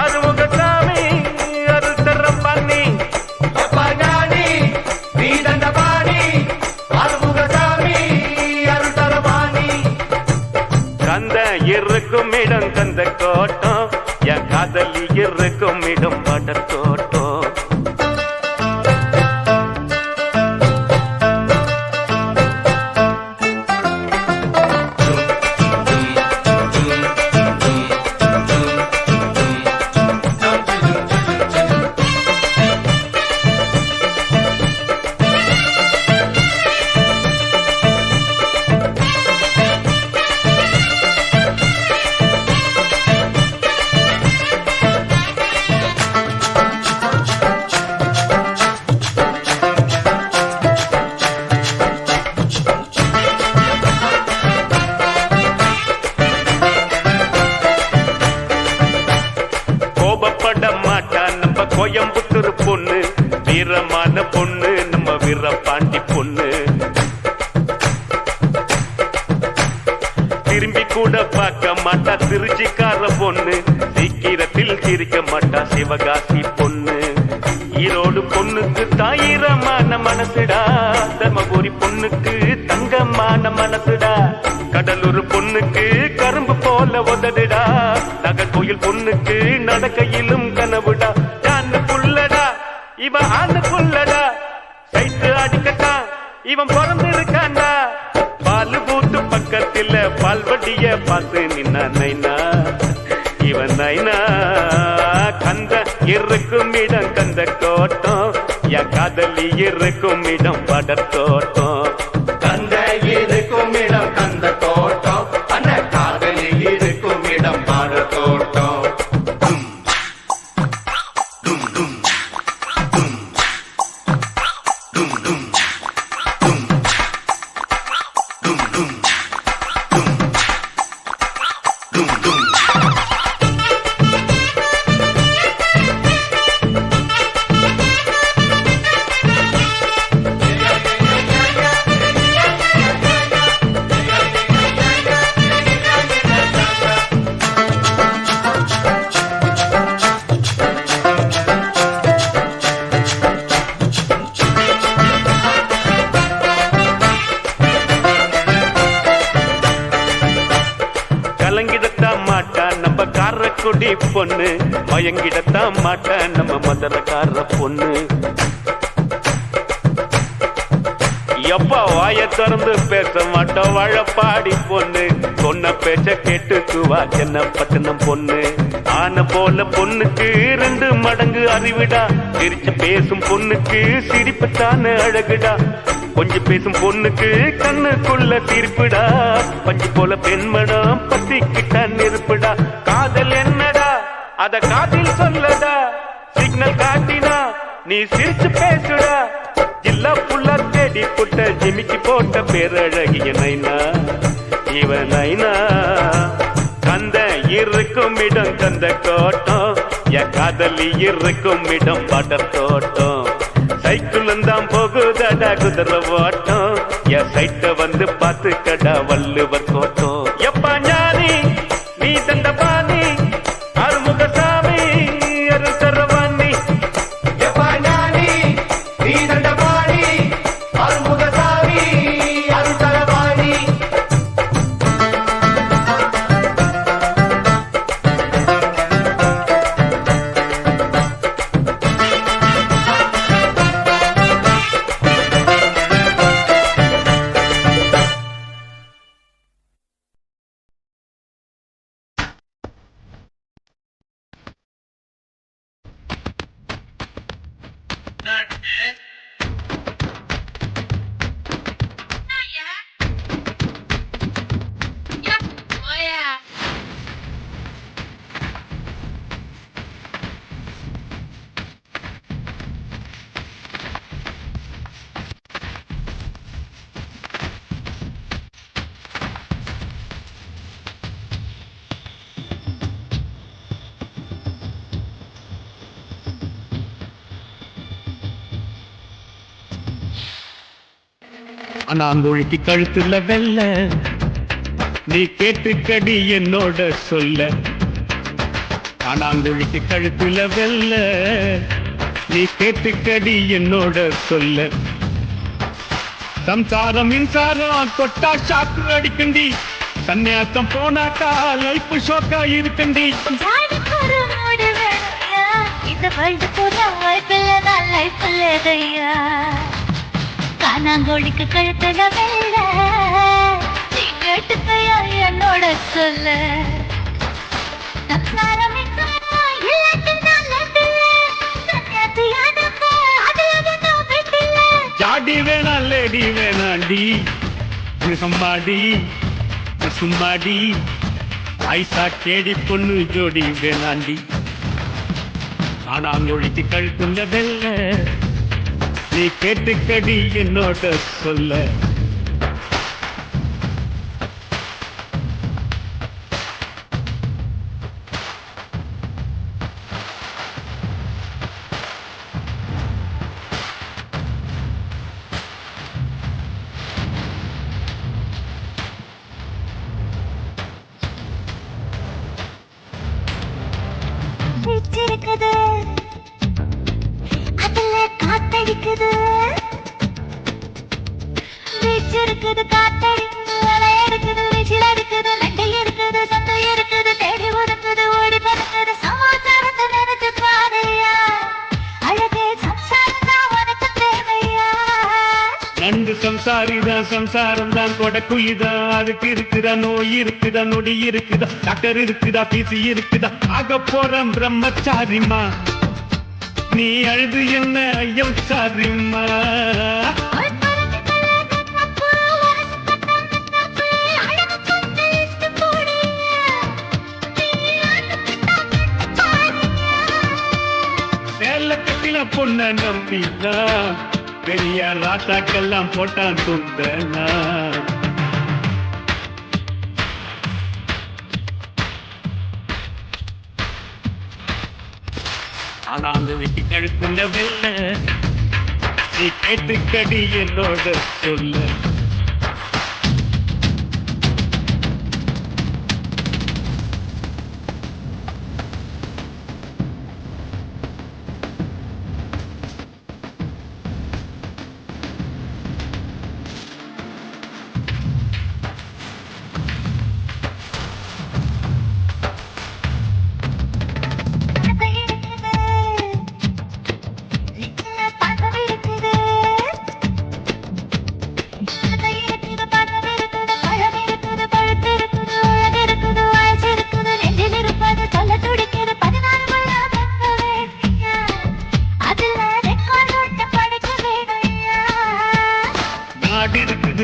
Speaker 3: அருமுக சாமி அருள் தர பண்ணி
Speaker 4: எப்பா ஞானி நீ தந்த பாணி அருமுக சாமி அருள் தரபாணி
Speaker 3: கந்த இருக்கும் இடம் கந்த கோட்டம் என் காதலி இருக்கும் இடம் வடற்கோட்டம் கோபப்பட மாட்டா நம்ம கோயம்புத்தூர் பொண்ணு வீரமான பொண்ணு நம்ம வீரபாண்டி பொண்ணு திரும்பி கூட பார்க்க மாட்டா திருச்சிக்கார பொண்ணு சீக்கிரத்தில் சிரிக்க மாட்டா சிவகாசி பொண்ணு ஈரோடு பொண்ணுக்கு தாயிரமான மனசுடா தர்மபுரி பொண்ணுக்கு தங்கமான மனசுடா கடலூர் பொண்ணுக்கு கரும்பு போல உதடுடா நகர்கோயில் பொண்ணுக்கு நடக்கையிலும் கனவுடா ஜான்னு புள்ளடா இவன் ஆண்டு புள்ளடா சைட்டு அடிக்கட்டா இவன் பிறந்திருக்காண்டா பால் பூத்து பக்கத்துல பால்வட்டிய பார்த்து நின்னா நைனா இவன் நைனா கந்த இருக்கும் இடம் கந்த கோட்டம் என் காதலி இருக்கும் இடம் வடத்தோட்டம்
Speaker 4: கந்த இருக்கும் இடம் கந்த தோட்டம் அந்த காதலி இருக்கும் இடம் பாட தோட்டம்
Speaker 3: கலங்கிடத்தான் மாட்டா நம்ம காரக்குடி பொண்ணு மயங்கிடத்தான் மாட்டா நம்ம மதுரக்கார பொண்ணு எப்பா வாய திறந்து பேச மாட்டோம் வாழப்பாடி பொண்ணு சொன்ன பேச்ச கேட்டுக்குவா சென்னப்பட்டினம் பொண்ணு ஆன போல பொண்ணுக்கு 2 மடங்கு அறிவிடா சிரிச்சு பேசும் பொண்ணுக்கு சிரிப்புத்தான அழகுடா கொஞ்சம் பேசும் பொண்ணுக்கு கண்ணுக்குள்ள தீர்ப்புடா பஞ்சு போல பெண்மடம் பத்திக்கிட்ட நெருப்புடா காதல் என்னடா அத காதில் சொல்லடா சிக்னல் காட்டினா நீ சிரிச்சு பேசுடா ஜில்லா புல்லா தேடி புட்ட ஜிமிக்கி போட்ட பேரழகிய நைனா இவன் நைனா கந்த இருக்கும் இடம் கந்த கோட்டம் என் காதலி இருக்கும் இடம் வடத்தோட்டம் சைக்கிள் தான் போகுதடா குதிரை ஓட்டம் என் சைட்ட வந்து பார்த்து கடா வள்ளுவர் கோட்டம் எப்பா ஞானி நீ தந்த பாணி அருமுக சாமி அருள் தரவாணி
Speaker 4: எப்பா ஞானி நீ தந்த பாணி அருமுக சாமி அருள் தரபாணி
Speaker 3: அனாங்கொழிக்கு கழுத்துல வெல்ல நீ கேட்டுக்கடி என்னோட சொல்ல. அனாங்கொழிக்கு கழுத்துல வெல்ல நீ கேட்டுக்கடி என்னோட சொல்ல. சம்சாரம் மின்சாரம் கொட்டா ஷாக்கு அடிக்கண்டி, சன்னியாசம் போனாக்கா லைஃப் ஷோக்கா இருக்கண்டி.
Speaker 2: ஜாடிக்கொரு மூடு வேணும்யா, இந்த வேர்ல்டு பூரா வாய்ப்பில்லை நான் லைஃப் இல்லையா. காணாங்கோழிக்கு கழுத்துல வெல்ல நீ கேட்டுக்கையா என்னோட சொல்ல. சம்சாரம் மின்சாரம் இல்லாட்டி நான் life இல்லை. சன்னியாசியானப்ப அதுல ஒண்ணும் பெட்டில்லை.
Speaker 3: ஜாடி வேணா லேடி வேணாண்டி, சம்பாடி சும்மாடி ஐசா கேடி பொண்ணு ஜோடி வேணாண்டி. ஆனாங்கொழிக்கு கழுத்துல வெல்ல நீ கேட்டுக்கடி என்னோட சொல்ல.
Speaker 2: இருக்குது அதுல காத்தடிக்குது, பீச் இருக்குது, காத்தடிக்குது, அலை இருக்குது, வீச்சில் அடிக்குது, நண்டை இருக்குது, சந்தை இருக்குது, தேடி ஒதுக்குது, ஓடி பறக்குது. சமாச்சாரத்தை நினைச்சு பாருயா, அழகே சம்சாரம் தான் உனக்கு தேவையா.
Speaker 3: நண்டு சம்சாரிதான், சம்சாரம் தான் கொடக்குயிதான். அதுக்கு இருக்குதா நோய் இருக்குதா, நொடி இருக்குதா, டாக்டர் இருக்குதா, பிசி இருக்குதா, ஆக போறோம் பிரம்மச்சாரிமா. நீ அழுது என்ன ஐயம் சாரிம்மா.
Speaker 2: ஒரு பறந்து கலந்த தப்பு, உரசு கட்டான தப்பு, அழகு கொண்டு இஷ்டு போடியா. நீ ஆசைப்பட்டா பாருயா.
Speaker 3: வேலை கட்டில பொண்ண நம்பிதான் பெரிய ராட்டாக்கெல்லாம் போட்டான் துண்டனா. ஆனா அந்த வெட்டி கழுத்துல வெல்ல நீ கேட்டுக்கடி என்னோட சொல்ல.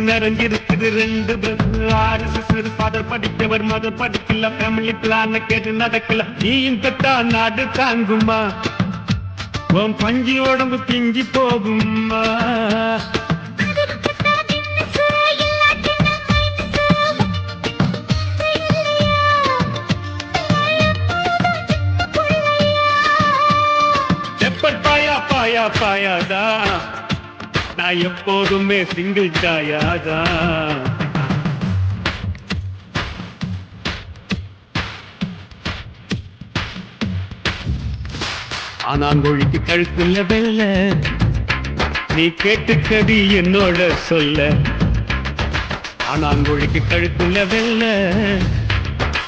Speaker 3: நிறைஞ்சிருக்குது ரெண்டு ஆறு சிறு ஃபாதர் படித்தவர் மதர் படிக்கல, ஃபேமிலி பிளான கேட்டு நடக்கல. நீயும் கட்டா நாடு தாங்குமா, உன் பஞ்சி உடம்பு பிஞ்சி போகுமா. செப்பட் பாயா பாயா பாயாதா, நான் எப்போதுமே சிங்கிள் சாயாதான். ஆனாங்கொழிக்கு கழுத்துல வெல்ல நீ கேட்டுக்கடி என்னோட சொல்ல. ஆனாங்கொழிக்கு கழுத்துல வெல்ல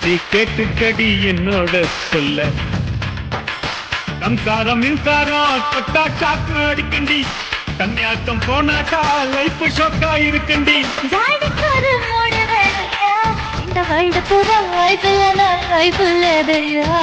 Speaker 3: நீ கேட்டுக்கடி என்னோட சொல்ல. சம்சாரம் மின்சாரம் கொட்டா ஷாக்கு அடிக்கண்டி, சன்னியாசம் போனாக்கா லைஃப் ஷோக்கா இருக்கண்டி.
Speaker 2: ஜாடிக்கொரு மூடு வேணும்யா, இந்த வேர்ல்டு பூரா வாய்ப்பில்லை நான் லைஃப் இல்லையா.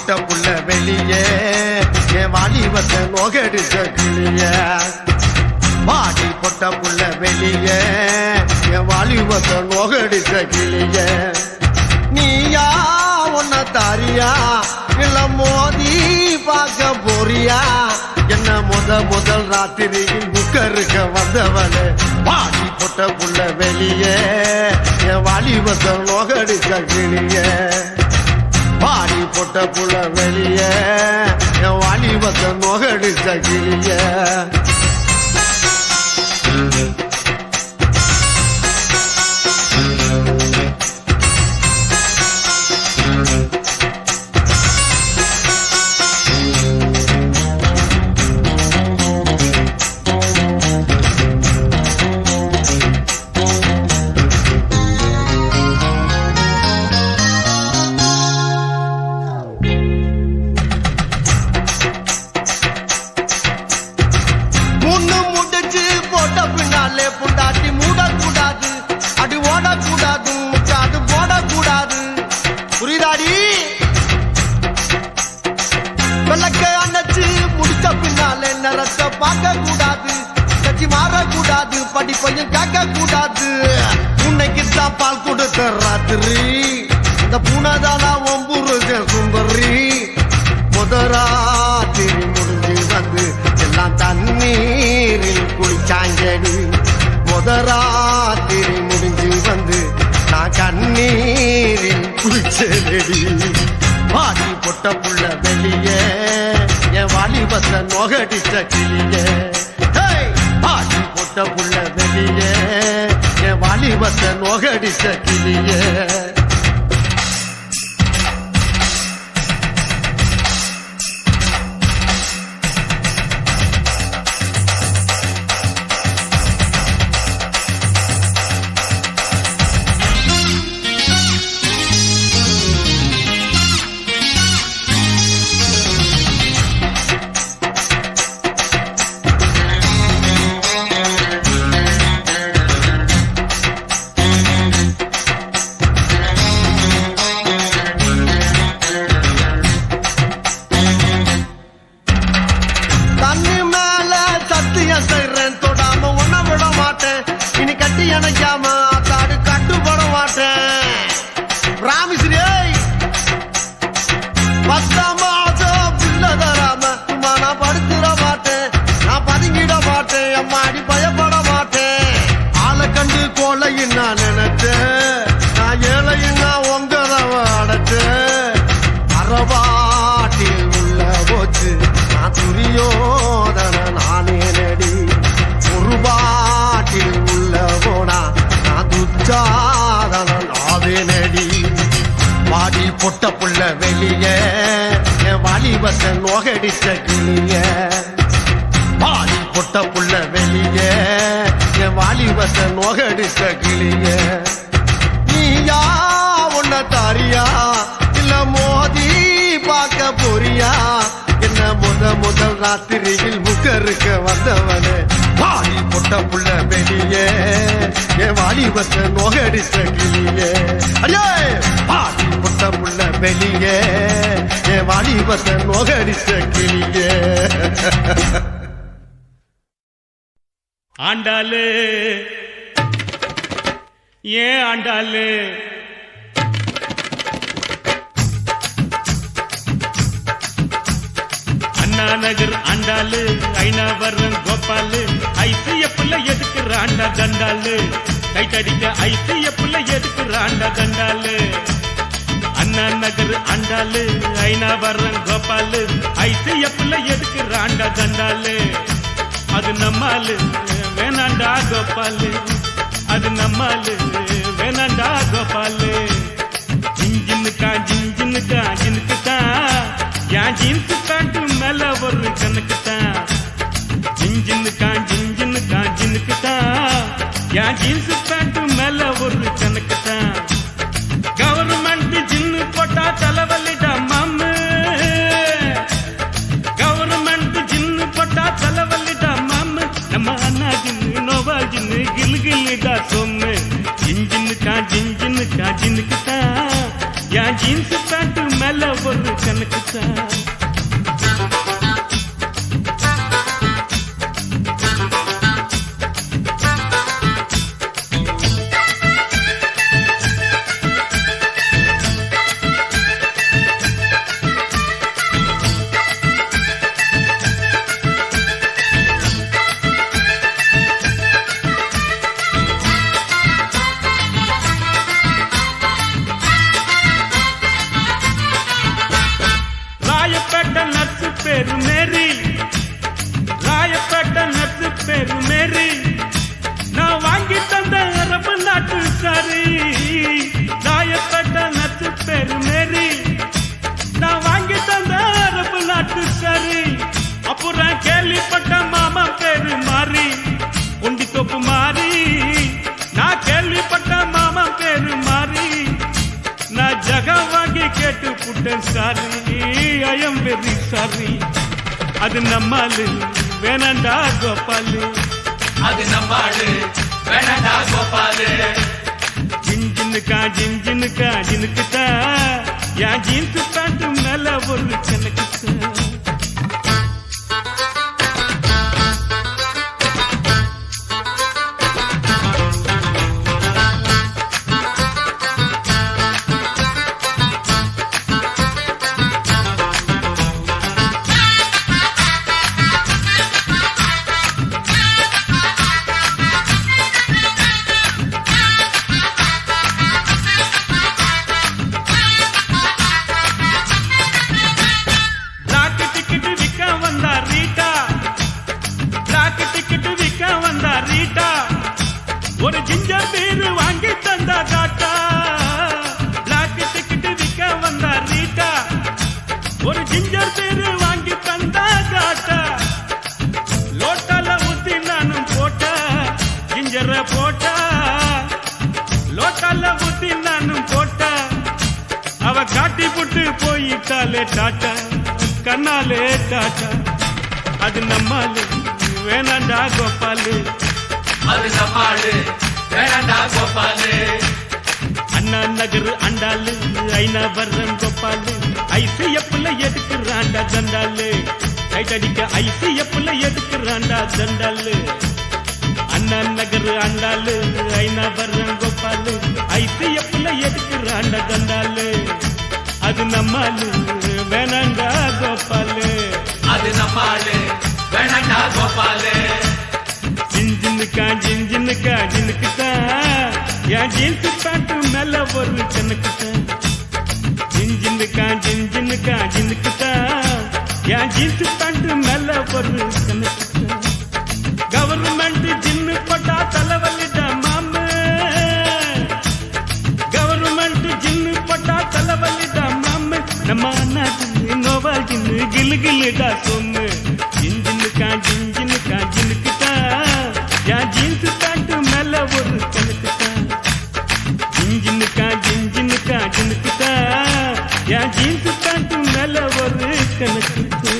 Speaker 1: போட்ட புள்ள வெளியே என் வாலிபத்தை நோகடிச்ச கிளிய பாடி போட்ட புள்ள வெளியே என் வாலிபத்தை நோகடிச்ச கிளிய நீயா உன்ன தாரியா இல்ல மோதி பார்க்க போறியா என்ன முதல் ராத்திரியில் புக்கருக்க வந்தவளே பாடி போட்ட புள்ள வெளியே என் வாலிபத்தை நோகடிச்ச கிளிய பாடி போட்ட புள்ள வெளியே என் வாலிபத்தை நோகடிச்ச கிளிய புண்டாட்டி மூடக்கூடாது அடி ஓடக்கூடாது முக்காடு போடக்கூடாது புரியுதாடி வெள்ளக்க அணைச்சு முடிச்ச பின்னாலே நிறத்தை பார்க்க கூடாது கட்சி மாறக்கூடாது படிப்பையும் கேட்க கூடாது உன்னைக்கு தான் பால் கொடுத்த ராத்திரி இந்த பூனைதானா ஒம்பூரு சுந்தரி முதராத்திரி முடிஞ்சு வந்து எல்லாம் தண்ணீரில் குளிச்சாங்கடி முதராத்திரி முடிஞ்சு வந்து நான் கண்ணீரில் குளிச்சேடி பாடி பொட்ட புள்ள வெளியே என் வாலிபத்தை நோகடிச்ச கிளியே பாடி பொட்ட புள்ள வெளியே என் வாலிபத்தை நோகடிச்ச கிளியே நினைக்காம தாடு கட்டுப்பட மாட்டேன் ராமிஸ்ரீ பத்தாமாசம் பிள்ளை தராம சும்மா நான் படுத்துட மாட்டேன் நான் பதுங்கிட மாட்டேன் அம்மாடி பயப்பட மாட்டேன் ஆளை கண்டு கொலையும் நான் நினைச்சேன் நான் ஏழையும் நான் உங்கதவ அடைச்சேன் அறவாட்டில் உள்ள போச்சு நான் துரியோதன நானே நடி ஒரு பாட்டில் உள்ள போனா நான் துச்சாதன நாவே நடி பாடி பொட்ட புள்ள வெளியே என் வாலிபத்தை நோகடிச்ச கிளிய பாடி பொட்ட புள்ள வெளியே என் வாலிபத்தை நோகடிச்ச கிளிய நீயா உன்ன தாரியா இல்ல மோதி பார்க்க போறியா என்ன முதல் ராத்திரியில் புக்கருக்க வந்தவனே பாடி பொட்ட புள்ள வெளியே என் வாலிபத்தை நோகடிச்ச கிளியே அடியே பாடி பொட்ட புள்ள வெளியே என் வாலிபத்தை நோகடிச்ச கிளியே
Speaker 3: ஆண்டாளு ஏன் ஆண்டாளு அண்ணா நகர் ஆண்டாளு ஐநாவரம் கோபாலு ஐசிய புள்ள எதுக்கு ஆண்டா கண்டாளு கைத்தடிக்க ஐசிய புள்ள எதுக்கு ஆண்டா கண்டாளு அண்ணா நகர் ஆண்டாளு ஐநாவரம் கோபாலு ஐசிய புள்ள எதுக்கு ஆண்டா கண்டாளு அது நம்மாலு வேணாண்டா கோபாலு அது நம்மாலு வேணாண்டா கோபாலு ஜிஞ்சின்னுக்கா ஜின்னுக்குத்தான் என் ஜீன்ஸ் பேண்ட் மேல ஒரு கணக்குத்தான் ஜிஞ்சின்னுக்கான் ஜின்னுக்குத்தான் என் ஜீன்ஸ் பேண்ட் மேல ஒரு கணக்குத்தான் கவர்மெண்ட் ஜின்னு போட்டா தலைவலிடா மாமு கவர்மெண்ட் ஜின்னு போட்டா தலைவலிடா மாமு நம்ம அண்ணா ஜின்னு நோவா ஜின்னு கில்கில்லிடா சொம்மு ஜிஞ்சின்னுக்கான் ஜின்னுக்குத்தான் என் ஜீன்ஸ் பேண்ட் மேல மேல ஒரு கணக்கு தான். ராயப்பேட்டை நர்ஸு பேரு மேரி, ராயப்பேட்டை நர்ஸு பேரு மேரி, நான் வாங்கி தந்த அரபு நாட்டு சாரி. ராயப்பேட்டை நர்ஸு பேரு மேரி, நான் வாங்கி தந்த அரபு நாட்டு சாரி. அப்புறம் கேள்விப்பட்ட மாமா பேரு மாறி, உண்டி தோப்பு மாறி. நான் கேள்விப்பட்ட மாமா பேரு மாறி, நான் ஜகம் வாங்கி கேட்டு புட்டேன் sorry. I am very sorry. அது நம்மாலு வேணாண்டா கோபாலு,
Speaker 4: அது நம்மாடு வேணடா கோபாலு.
Speaker 3: ஜின்ஜினுக்கா ஜின்ஜினுக்கா ஜினுக்குதா என் ஜீன்ஸ் பேண்ட் மேல ஒரு கணக்கு தான். பிளாக் டிக்கெட் விற்க வந்தா ரீட்டா, பிளாக் டிக்கெட் விற்க வந்தா ரீட்டா, ஒரு ஜிஞ்சர் பீர் வாங்கி தந்தா காட்டா. பிளாக் டிக்கெட் விற்க வந்தா ரீட்டா, ஒரு ஜிஞ்சர் பீர் வாங்கி தந்தா காட்டா. லோட்டால ஊத்தி நானும் போட்டா, ஜிஞ்சர போட்டா. லோட்டால ஊத்தி நானும் போட்டா, அவ காட்டி புட்டு போயிட்டாலே டாட்டா, கண்ணாலே டாட்டா. அது நம்மாலு வேணாண்டா கோபாலு,
Speaker 4: அது நம்மாடு வேணடா கோபாலு.
Speaker 3: அண்ணா நகர் அண்டாலு ஐநா வர்றன் கோபாலு. ஐசிஎப்ல எடுக்கிறாண்டா தண்டாலு, கைட் அடிக்க ஐசிஎப்ல எடுக்கிறாண்டா தண்டாலு. அண்ணா நகர் அண்டாலு ஐநா வர்றன் கோபாலு, ஐசிஎப்ல எடுக்கிறாண்டா தண்டாலு. அது நம்மாலு வேணாண்டா கோபாலு,
Speaker 4: அது நம்மாடு வேணடா கோபாலு.
Speaker 3: ஜின்ஜினுக்கா ஜின்ஜினுக்கா ஜினுக்குதா என் ஜீன்ஸ் பேண்ட் மேல ஒரு கணக்கு தான். ஜின்ஜினுக்கா ஜின்ஜினுக்கா ஜினுக்குதா என் ஜீன்ஸ் பேண்ட் மேல ஒரு கணக்கு தான். கவர்மெண்ட் ஜின்னு போட்டா தலைவலிடா மாமு, கவர்மெண்ட் ஜின்னு போட்டா தலைவலிடா மாமு. நம்ம நாட்டு நோவா ஜின்னு கிலு கிலுடா சொன்னு. ஜின்ஜினுக்கா ஜின்ஜினுக்கா ஜினுக்குதா என் ஜீன்ஸ் பேண்ட் மேல ஒரு கணக்கு தான். ஜின்ஜினுக்கா ஜின்ஜினுக்கா ஜினுக்குதா என் ஜீன்ஸ் பேண்ட் மேல ஒரு கணக்கு தான்.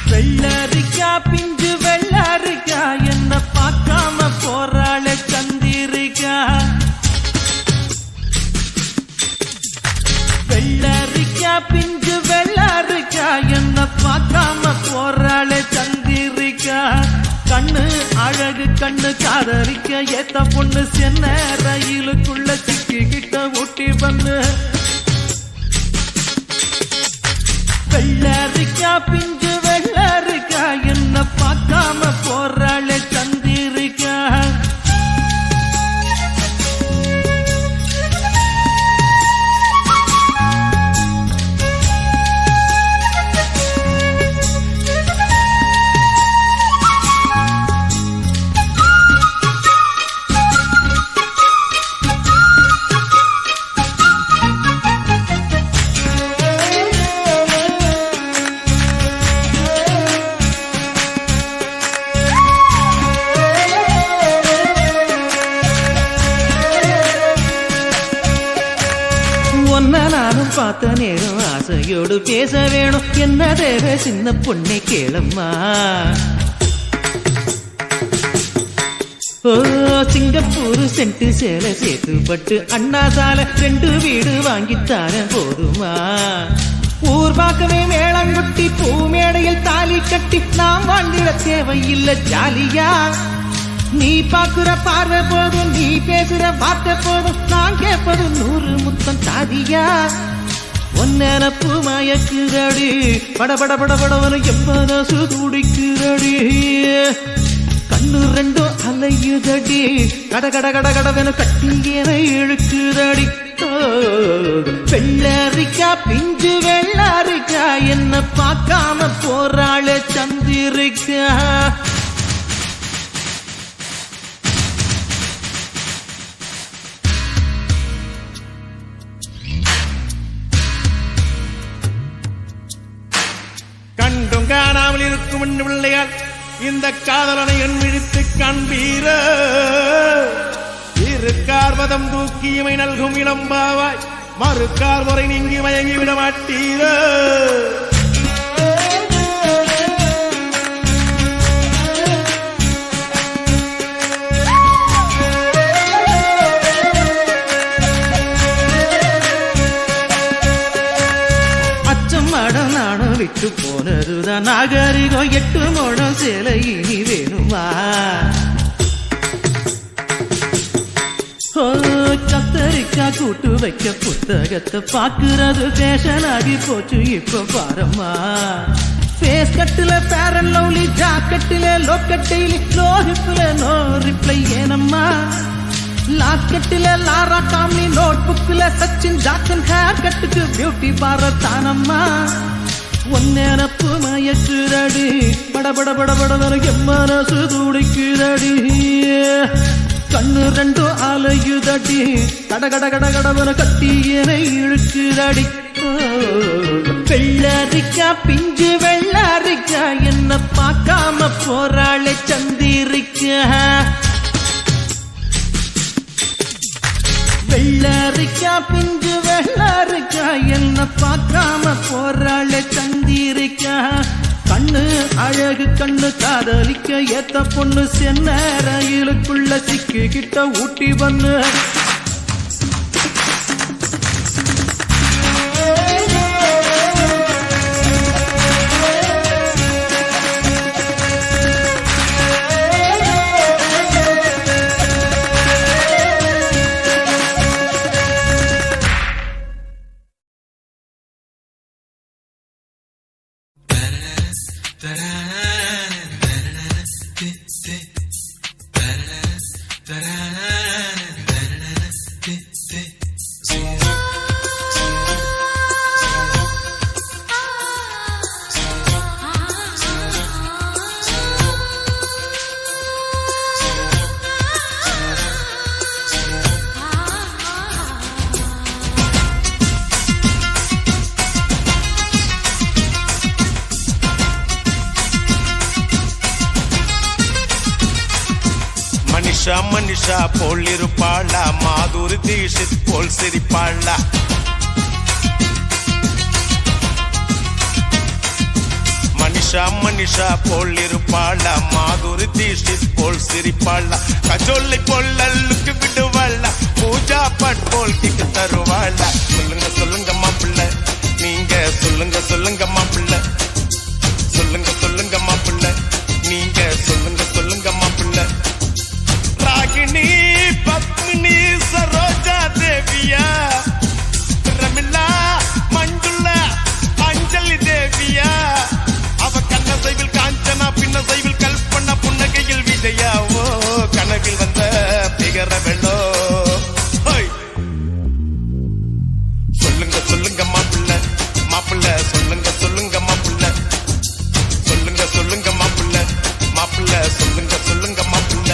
Speaker 8: வெள்ளரிக்கா பிஞ்சு வெள்ளரிக்கா என்ன பார்க்காம போறாளே சந்திரிக்கா. வெள்ளரிக்கா பிஞ்சு வெள்ளரிக்கா என்ன பார்க்காம போறாளே சந்திரிக்கா. கண்ணு அழகு கண்ணு காதரிக்க ஏத்த பொண்ணு சென்ன ரயிலுக்குள்ள சிக்கிக்கிட்ட ஊட்டி பண்ணு. வெள்ளரிக்கா பிஞ்சு வெள்ளரிக்கா என்ன பார்க்காம போறாளே சந்திரிக்கா. நானும் பார்த்த நேரம் ஆசையோடு பேச வேணும். என்ன தேவை சின்ன பொண்ணை கேளம்மா. ஓ சிங்கப்பூர் சென்ட்டு சேலை சேர்த்துப்பட்டு அண்ணா சாலை 2 வீடு வாங்கித்தார போதுமா. ஊர் பார்க்கவே மேளங்குட்டி பூ மேடையில் தாலி கட்டி நாம் வாழ்ந்திட தேவையில்லை ஜாலியா. நீ பாக்குற பார்வை போதும் நீ பேசுற வார்த்தை போதும் நான் கேட்பது 100 முத்தம் தாதியா. ஒன்னப்பு மயக்குதடி படபட படபடவனு எம்மனசு துடிக்குதடி. கண்ணு 2 அலையுதடி கட கட கட கடவென கட்டியன இழுக்குதடி. வெள்ளரிக்கா பிஞ்சு வெள்ளரிக்கா என்ன பார்க்காம போறாளே சந்திரிக்கா.
Speaker 1: கண்டும் காணாமல் இருக்கும் பிள்ளையால் இந்த காதலனை என் விழித்து காண்பீர. இருக்கார் வதம் தூக்கி இமை நல்கும் இளம்பாவாய் மறுக்கார் முறை நீங்கி மயங்கி விட மாட்டீர. விட்டு போனதுதான் நாகரிகம் 8 முழம் சேலை இனி வேணுமா. கத்தரிக்கா கூட்டு வைக்க புத்தகத்தை பாக்குறது ஃபேஷன் ஆகி போச்சு இப்ப பாரம்மா. ஃபேஸ் கட்டுல ஃபேர் அண்ட் லவ்லி ஜாக்கெட்டுல லோக்கட்டையில லோ ஹிப்ல நோ ரிப்ளை ஏனம்மா. லாக்கெட்டுல லாரா காம்லி நோட் புக்ல சச்சின் ஜாக்சன் ஹேர் கட்டுக்கு பியூட்டி பார்லர் தானம்மா. ஒன்னப்பு மயக்குதடி படபட படபட எம்மனசு துடிக்குதடி. கண்ணு 2 அலையுதடி கட கட கட கடவன கட்டியன இழுக்குதடி. வெள்ளரிக்கா பிஞ்சு வெள்ளரிக்கா என்ன பார்க்காம போறாளே சந்திரிக்கா. வெள்ளரிக்கா பிஞ்சு வெள்ளரிக்கா என்ன பார்க்காம போறாளே சந்திரிக்கா.
Speaker 8: கண்ணு அழகு கண்ணு காதலிக்க ஏத்த பொண்ணு சென்ன ரயிலுக்குள்ள சிக்கிக்கிட்ட ஊட்டி பண்ணு
Speaker 1: மனிஷா போல் இருப்பாளா மாதுரி தீஷித் போல் சிரிப்பாளா மனிஷா போல் இருப்பாளா மாதுரி தீஷித் போல் சிரிப்பாளா கஜோலை போல் அல்லுக்கு விடுவாளா பூஜா பட் போல் கிக்கு தருவாளா சொல்லுங்க மாப்பிள்ள நீங்க சொல்லுங்க மாப்பிள்ள சொல்லுங்க மாப்பிள்ள நீங்க சொல்லுங்க மாப்பிள்ள ராகினி பத்மினி சரோஜா தேவியா ரமிளா மஞ்சுளா அஞ்சலி தேவியா அவ கண்ண சைவில் காஞ்சனா பின்ன சைவில் கல்பனா புன்னகையில் விஜயாவோ கனவில் வந்த பிகர வெள்ளோ சொல்லுங்க மாப்பிள்ள சொல்லுங்க மாப்பிள்ள சொல்லுங்க மாப்பிள்ள சொல்லுங்க மாப்பிள்ள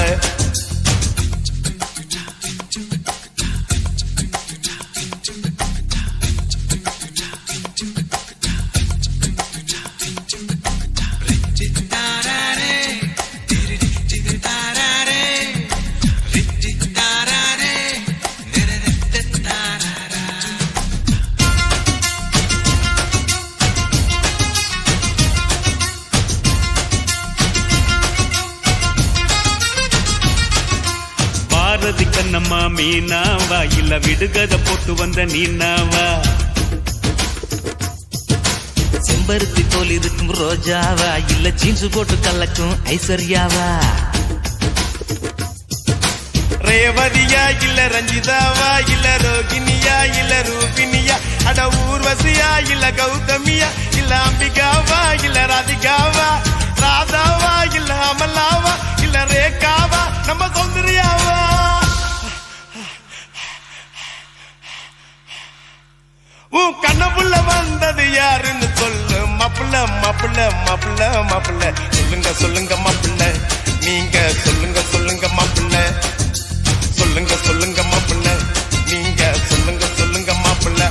Speaker 3: பாரதி கண்ணம்மா மீனாவா இல்ல விடுகதை போட்டு வந்த நீனாவா
Speaker 8: செம்பருத்தி தோல் இருக்கும் ரோஜாவா இல்ல ஜீன்ஸ் போட்டு கலக்கும் ஐஸ்வர்யாவா
Speaker 1: ரேவதியா இல்ல ரஞ்சிதாவா இல்ல ரோகிணியா இல்ல ரூபினியா அட ஊர்வசியா இல்ல கௌதமியா இல்ல அம்பிகாவா இல்ல ராதிகாவா ராதாவா இல்ல அமலாவா இல்ல ரேகாவா நம்ம சௌந்தர்யாவா உன் கண்ணப்புள்ள வந்தது யாருன்னு சொல்லு மாப்பிள்ள சொல்லுங்க மாப்பிள்ள நீங்க சொல்லுங்க மாப்பிள்ள சொல்லுங்க மாப்பிள்ள நீங்க சொல்லுங்க மாப்பிள்ள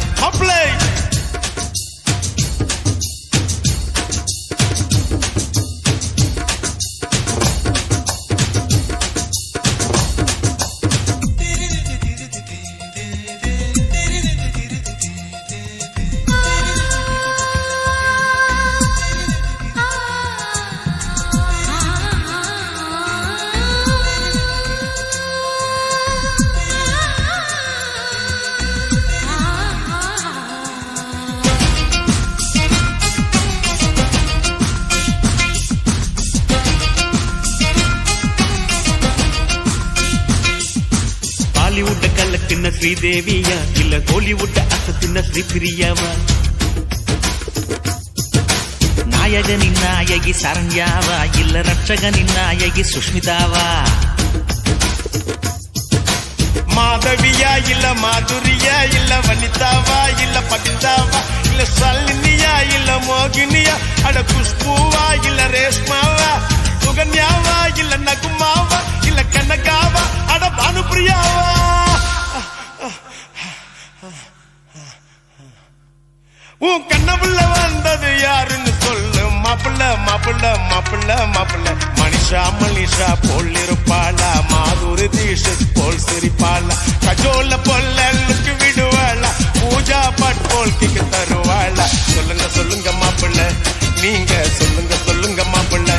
Speaker 3: ಬಾಲಿವುಡ್ ಕಲ್ಲಕ್ಕಿನ್ನ ಶ್ರೀದೇವಿಯ ಇಲ್ಲ ಕೋಲಿವುಡ್ ಅಸತ್ತಿನ ಶ್ರೀಪ್ರಿಯವ ನಾಯಕನಿನ್ ನಾಯಕಿ ಸರಣ್ಯಾವ ಇಲ್ಲ ರಕ್ಷಕನಿನ್ ನಾಯಕಿ ಸುಷ್ಮಿತಾವಾ
Speaker 1: மாதவியா இல்ல மாதுரியா இல்ல வனிதாவா இல்ல பபிதாவா இல்ல சல்லினியா இல்ல மோகினியா அட குஷ்பூவா இல்ல ரேஷ்மாவா சுகன்யாவா இல்ல நகுமாவா இல்ல கனகாவா அட பானுப்பிரியாவா உன் கண்ணப்புள்ள வந்தது யாருன்னு சொல்லு மாப்பிள்ள மனிஷா போல் இருப்பாளா மாதுரி தீஷித் போல் சிரிப்பாளா கஜோல பொல்லுக்கு விடுவாளா பூஜா பட் போல் கிக்கு தருவாளா சொல்லுங்க மாப்பிள்ள நீங்க சொல்லுங்க சொல்லுங்க மாப்பிள்ள,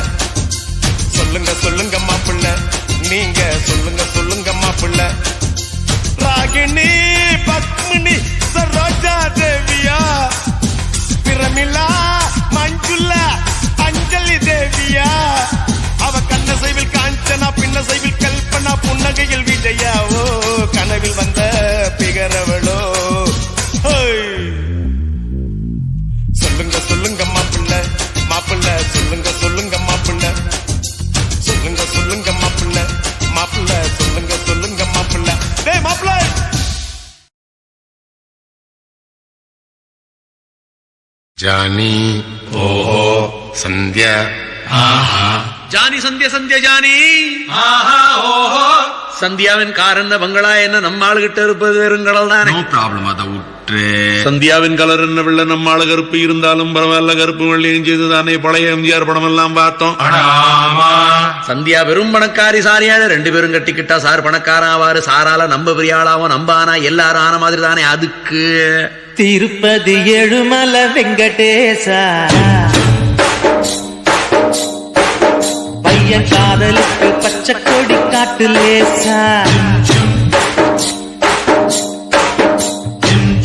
Speaker 1: சொல்லுங்க சொல்லுங்க மாப்பிள்ள, நீங்க சொல்லுங்க சொல்லுங்க மாப்பிள்ள. ராகினி பத்மினி சரோஜா தேவியா, பிரமிளா மஞ்சுளா அஞ்சலி தேவியா, அவ கண்ண சைவில் காஞ்சனா பின்ன சைவில் கல்பனா புன்னகையில் விஜயா, ஓ கனவில் வந்த பிகரவளோ. சொல்லுங்க சொல்லுங்க மாப்பிள்ள மாப்பிள்ள, சொல்லுங்க சொல்லுங்க மாப்பிள்ள, சொல்லுங்க சொல்லுங்க மாப்பிள்ள மாப்பிள்ள, சொல்லுங்க சொல்லுங்க மாப்பிள்ள. டேய் மாப்பிள்ள.
Speaker 7: ஜானி ஓஹோ சந்தியா
Speaker 6: ஜானி சந்தியா சந்தியா ஜானி சந்தியாவின் கார் என்ன பங்களா என்ன நம்ம ஆளுகிட்ட இருப்பது வெறுங்கடல் தானே.
Speaker 7: நோ ப்ராப்ளம், அதை விட்டு.
Speaker 3: சந்தியாவின் கலர் என்ன வெள்ள நம்ம ஆளு கருப்பு இருந்தாலும் பரவாயில்ல, கருப்பு வெள்ளையும் செய்து தானே பழைய எம்ஜிஆர் படம் எல்லாம் பார்த்தோம்.
Speaker 6: சந்தியா வெறும் பணக்காரி சாரியான 2 பேரும் கட்டிக்கிட்டா சார் பணக்காரன் ஆவாரு, சாரால நம்ம பெரிய ஆளாவும் நம்ம ஆனா எல்லாரும் ஆன மாதிரி தானே. அதுக்கு
Speaker 8: திருப்பதி ஏழுமல வெங்கடேசா, பையன் காதலுக்கு பச்சை கொடி காட்டு லேசா.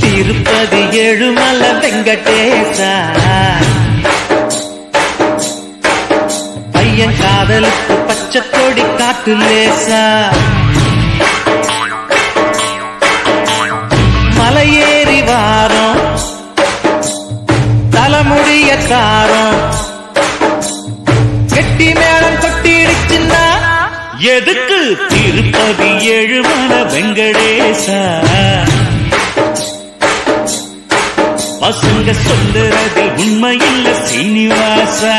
Speaker 8: திருப்பதி ஏழுமல வெங்கடேசா, பையன் காதலுக்கு பச்சை கொடி காட்டு லேசா. மலையேறி வாரம் தலைமுடிய காரம், கெட்டி மேளம் கொட்டிடுச்சுன்னா எதுக்கு திருப்பதி ஏழுமல வெங்கடேசா. பசங்க சொல்லுறது உண்மையில்ல சீனிவாசா,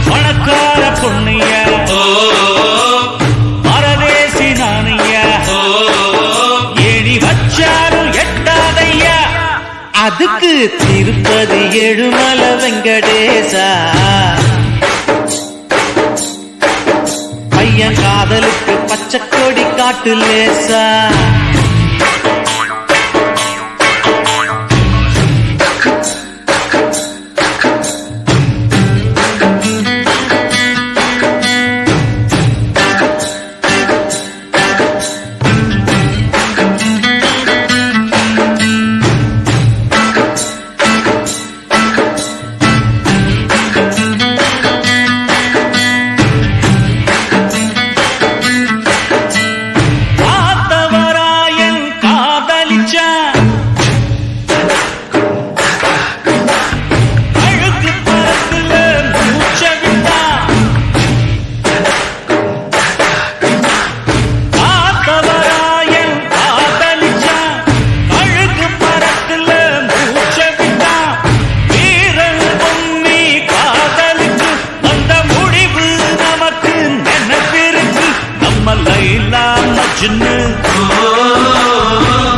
Speaker 8: பணக்கார பொண்ணையா பரதேசி நானையா, ஏணி வச்சாரும் எட்டாதையா. அதுக்கு திருப்பதி ஏழுமல வெங்கடேசா, பையன் காதலுக்கு பச்சை கொடி காட்டு லேசா.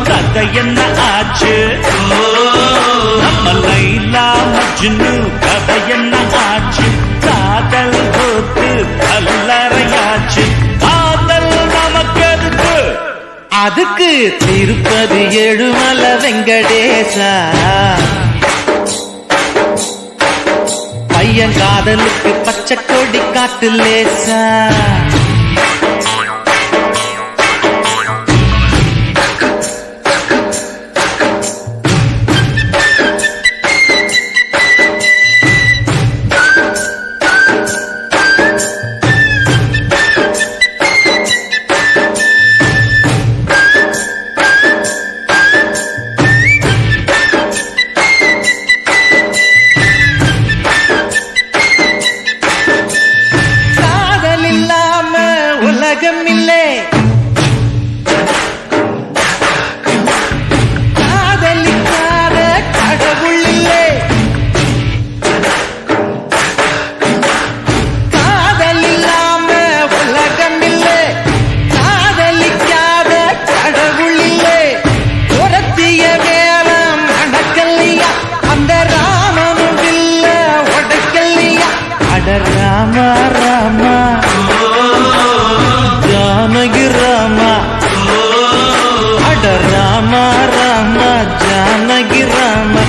Speaker 8: கதை என்ன ஆச்சு நம்ம லைலா மஜ்னு, கதை என்ன ஆச்சு காதல் போட்டு கல்லறையாச்சு. காதல் நமக்கு எதுக்கு, அதுக்கு திருப்பதி ஏழுமல வெங்கடேசா, பையன் காதலுக்கு பச்சை கொடி காட்டு லேசா. ராமா ராமா ஜானகி ராமா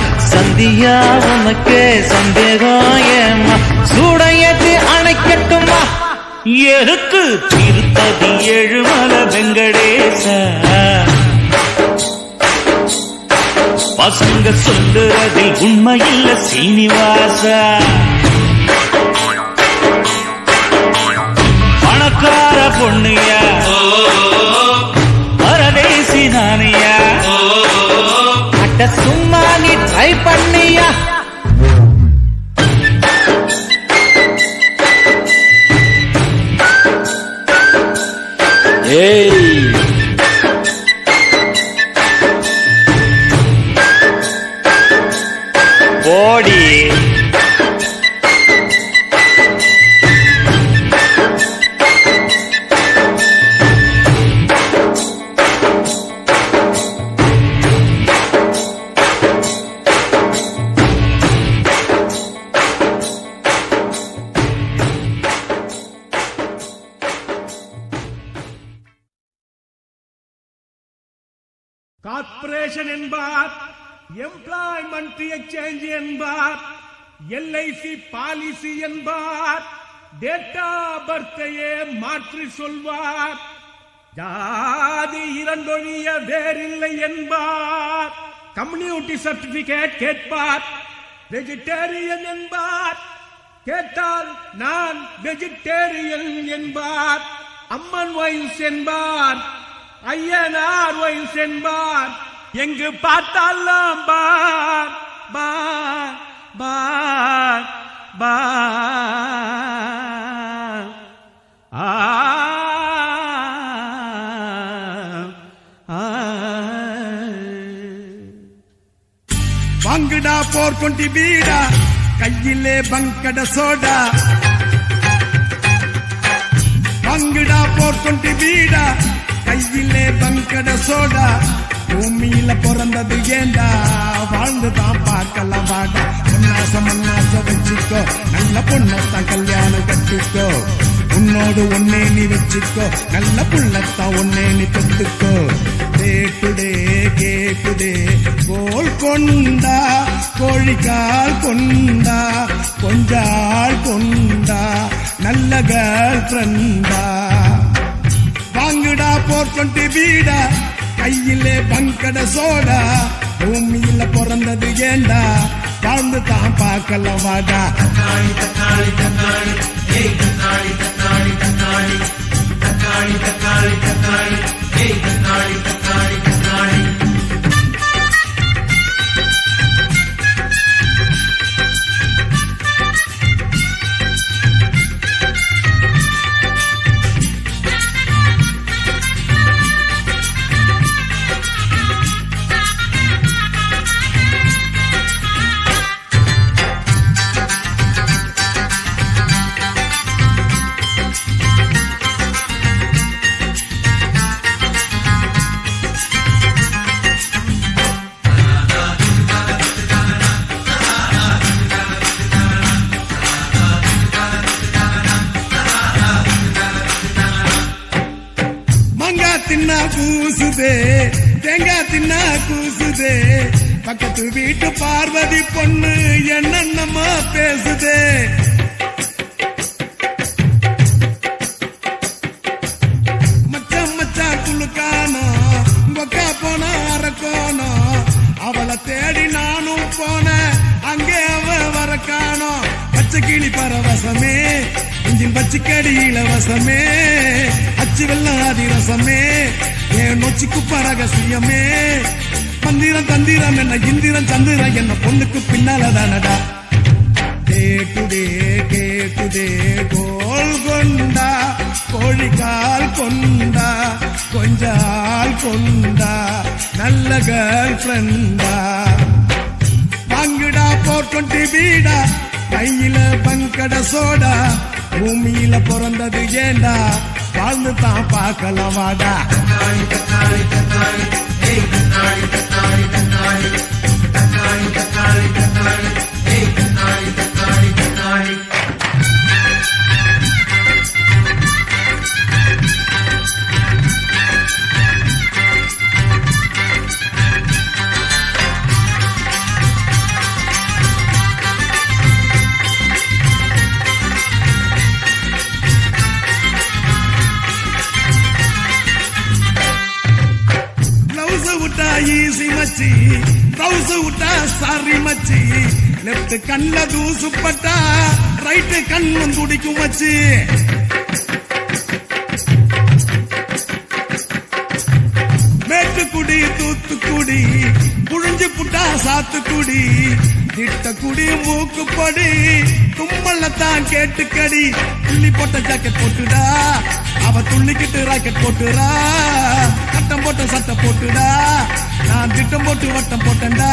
Speaker 8: சந்தியா உனக்கு சந்தேகம் ஏமா சூடையது அணைக்கட்டுமா எருக்கு திருப்பதி ஏழுமலை வெங்கடேச பசங்க சொல்லுறதில் உண்மையில்ல சீனிவாசா பணக்கார பொண்ணுயா பரதேசி நானியா அட்ட சும்மா நீ ட்ரை பண்ணியா ஏய் போடி
Speaker 5: கார்ப்பரேஷன் என்பார், எம்ப்ளாய்மெண்ட் எக்ஸ்சேஞ்ச் என்பார், எல்ஐசி பாலிசி என்பார், டேட்டா பர்த்தையே மாற்றி சொல்வார், ஜாதி இரண்டொழிய வேறில்லை என்பார், கம்யூனிட்டி சர்டிபிகேட் கேட்பார், வெஜிடேரியன் என்பார், கேட்டால் நான் வெஜிடேரியன் என்பார், அம்மன் வைன்ஸ் என்பார், ஐயனார் வைன்ஸ் என்பார், எங்கு பார்த்தாலும் பார் பார் பார் பார் ஆ வாங்குடா 420 பீடா கையிலே பங்கட சோடா வாங்குடா 420 பீடா கையிலே பங்கட சோடா பூமியில பிறந்தது ஏண்டா வாழ்ந்துதான் பார்க்கலாம் வாடா மண்ணாச வச்சுக்கோ நல்ல பொண்ணத்தான் கல்யாணம் கட்டிக்கோ உன்னோடு ஒன்னே நீ வச்சுக்கோ நல்ல புள்ளத்தான் ஒன்னே நீ பெற்றுக்கோ கேட்டுடே கேட்டுடே கோல் கொண்டா கோழிக்கால் கொண்டா கொஞ்சாள் கொண்டா நல்ல கேர்ள் ஃப்ரெண்டா வாங்குடா 420 பீடா கையிலே பங்கட சோடா பூமியில பிறந்தது ஏண்டா வாழ்ந்து தான் பார்க்கலாம் வாடா தக்காளி தக்காளி தக்காளி ஏய் தக்காளி தக்காளி தக்காளி தக்காளி தக்காளி தக்காளி ஏய் தக்காளி தக்காளி தக்காளி தின்னா கூசுதே தேங்காய் தின்னா கூசுதே பக்கத்து வீட்டு பார்வதி பொண்ணு என்னென்னமா பேசுதே மச்சான் மச்சான் குளுக்கானோ கொக்கா போனா அரக்கோனோ அவளை தேடி நானும் போன அங்கே அவ வரக்கானோ பச்சை கிளி பரவசமே இஞ்சின் பச்சைக்கடி இலவசமே அச்சு வெள்ளம் அதிரசமே என் நொச்சிக்கு பரகசியமே மந்திரம் தந்திரம் என்ன இந்திரம் சந்திரம் என்ன பொண்ணுக்கு பின்னாலதானடா கேட்டுடே கேட்டுடே கோல் கொண்டா கோழிக்கால் கொண்டா கொஞ்சால் கொண்டா நல்ல கேர்ள் ஃப்ரெண்டா வாங்குடா 420 பீடா கையில பங்கட சோடா பூமியில பிறந்தது ஏண்டா வாழ்ந்து தான் பார்க்கலாம் வாடா தக்காளி தக்காளி தக்காளி ஏய் தக்காளி தக்காளி தக்காளி தக்காளி தக்காளி தக்காளி ஏய் தக்காளி தக்காளி தக்காளி மச்சி ப்ளவுஸ் விட்டா சாரி மச்சி லெப்ட் கண்ல தூசு பட்டா ரைட் கண்ணும் துடிக்கும் மச்சி மேட்டுக்குடி தூத்துக்குடி புழிஞ்சு புட்டா சாத்துக்குடி திட்டக்குடி மூக்குப்படி தும்மல்லத்தான் கேட்டுக்கடி துள்ளி போட்ட ஜாக்கெட் போட்டுடா அவ துள்ளிக்கிட்டு ராக்கெட் போட்டுடா கட்டம் போட்ட சட்டை போட்டுடா நான் திட்டம் போட்டு வட்டம் போட்டேன்டா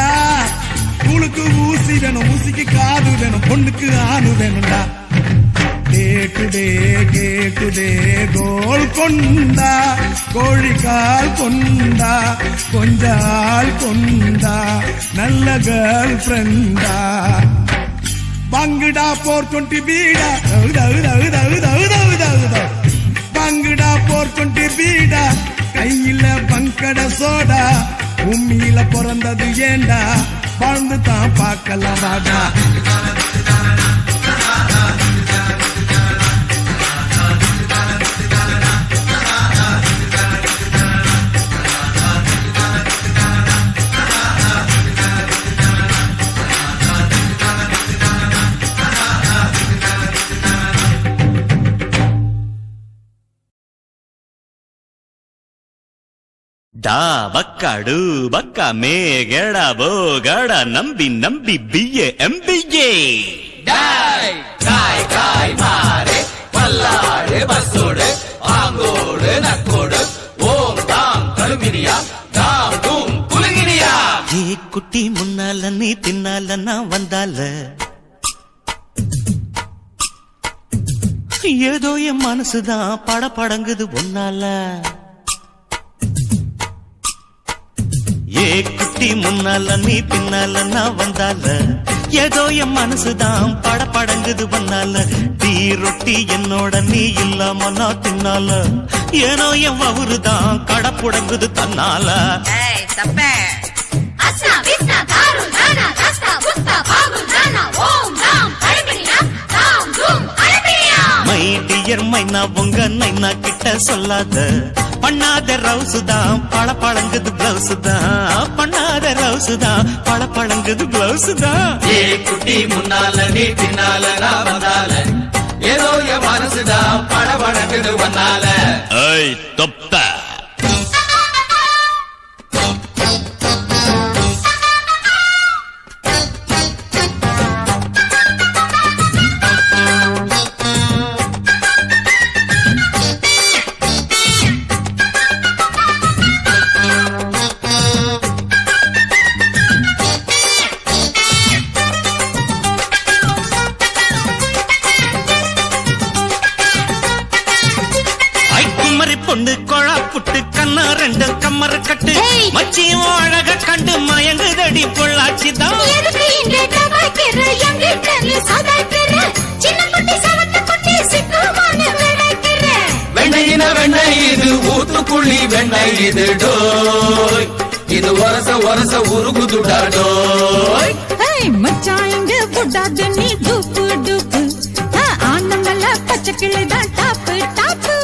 Speaker 5: கூழுக்கு ஊசி வேணும் ஊசிக்கு காது வேணும் பொண்ணுக்கு ஆணு வேணும்டா கேட்டுடே கோல் கொண்டா கோழிக்கால் கொண்டா கொஞ்சால் கொண்டா நல்ல கேர்ள் ஃப்ரெண்டா பங்குடா 420 பீடா பங்குடா 420 பீடா கையில பங்கட சோடா உம்மியில பிறந்தது ஏண்டா வாழ்ந்து தான் பார்க்கலாம் வாடா
Speaker 9: ಡಾ ಬಕ್ಕಡು ಬಕ್ಕ ಮೇ ಗೆಡ ಬೋ ಗಡ ನಂಬಿ ನಂಬಿ ಬಿಯೆ ಎಂಬಿಯೆ
Speaker 4: டாய் காய் காய் மாறே பல்லாடு பஸ்ஸோடு ஆங்கோடு நக்கோடு ஓம் தாம் கழுமினியா தாம் தூம் குலுங்கினியா
Speaker 8: ஏ குட்டி முன்னால நீ பின்னால நான் வந்தால ஏதோ என் மனசுதான் படபடங்குது ஒன்னால ஏ குட்டி முன்னால நீ பின்னால நான் வந்தால ஏதோ என் மனசுதான் படபடங்குது பண்ணால டீ ரொட்டி என்னோட நீ இல்லாம நான் தின்னால ஏனோ என் வவுறுதான் கடப்புடங்குது தன்னால மை டியர் மைனா உங்க நைனா கிட்ட சொல்லாத பண்ணாத ரவுசு தான் பழங்குது பிளவுஸ் தான் பண்ணாத ரவுசு தான் பழங்குது பிளவுஸ் தான்
Speaker 4: ஏ குட்டி முன்னால நீ பின்னால நான் வந்தால ஏதோ என் மனசுதான் படபடக்குது வந்தால
Speaker 9: ஏய் தொப்ப
Speaker 8: பொண்ணு கொழா புட்டு கண்ணா ரெண்டு கம்மர கட்டு மச்சி அழக கண்டு மயங்குதடி பொள்ளாச்சிதான்
Speaker 4: வெண்ணையின வெண்ணெய் இது ஊத்துக்குள்ளி வெண்ணெய் இது டோய் இது ஒரச உருகுதுடா டோய்
Speaker 2: மச்சான் இங்க புட்டாது நீ டூப்பு டூப்பு ஆனந்தல்ல பச்சை கிளிதான் டாப்பு டாப்பு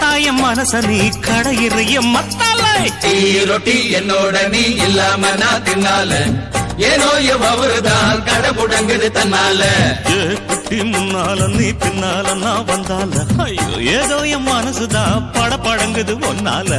Speaker 8: தாய மனச நீ கடையிறைய மத்தாலை
Speaker 4: டீ ரொட்டி என்னோட நீ இல்லாம நான் தின்னால ஏனோ எவருதான் கடை முடங்குது தன்னால
Speaker 8: குட்டி முன்னால நீ பின்னால நான் வந்தால ஐயோ ஏதோ என் மனசுதான் படபடங்குது ஒன்னால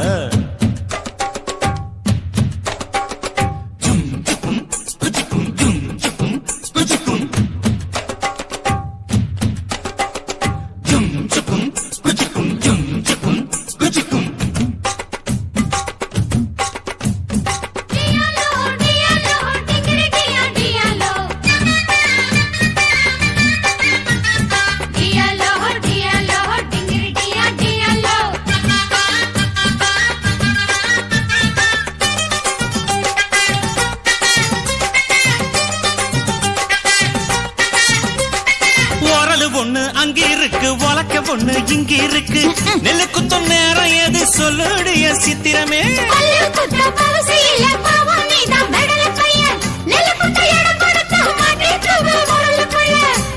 Speaker 8: ஒண்ணு அங்க இருக்கு உலக்க ஒண்ணு இங்க இருக்கு நெல்லு குத்தும் நேரம் எது சொல்லுடைய சித்திரமே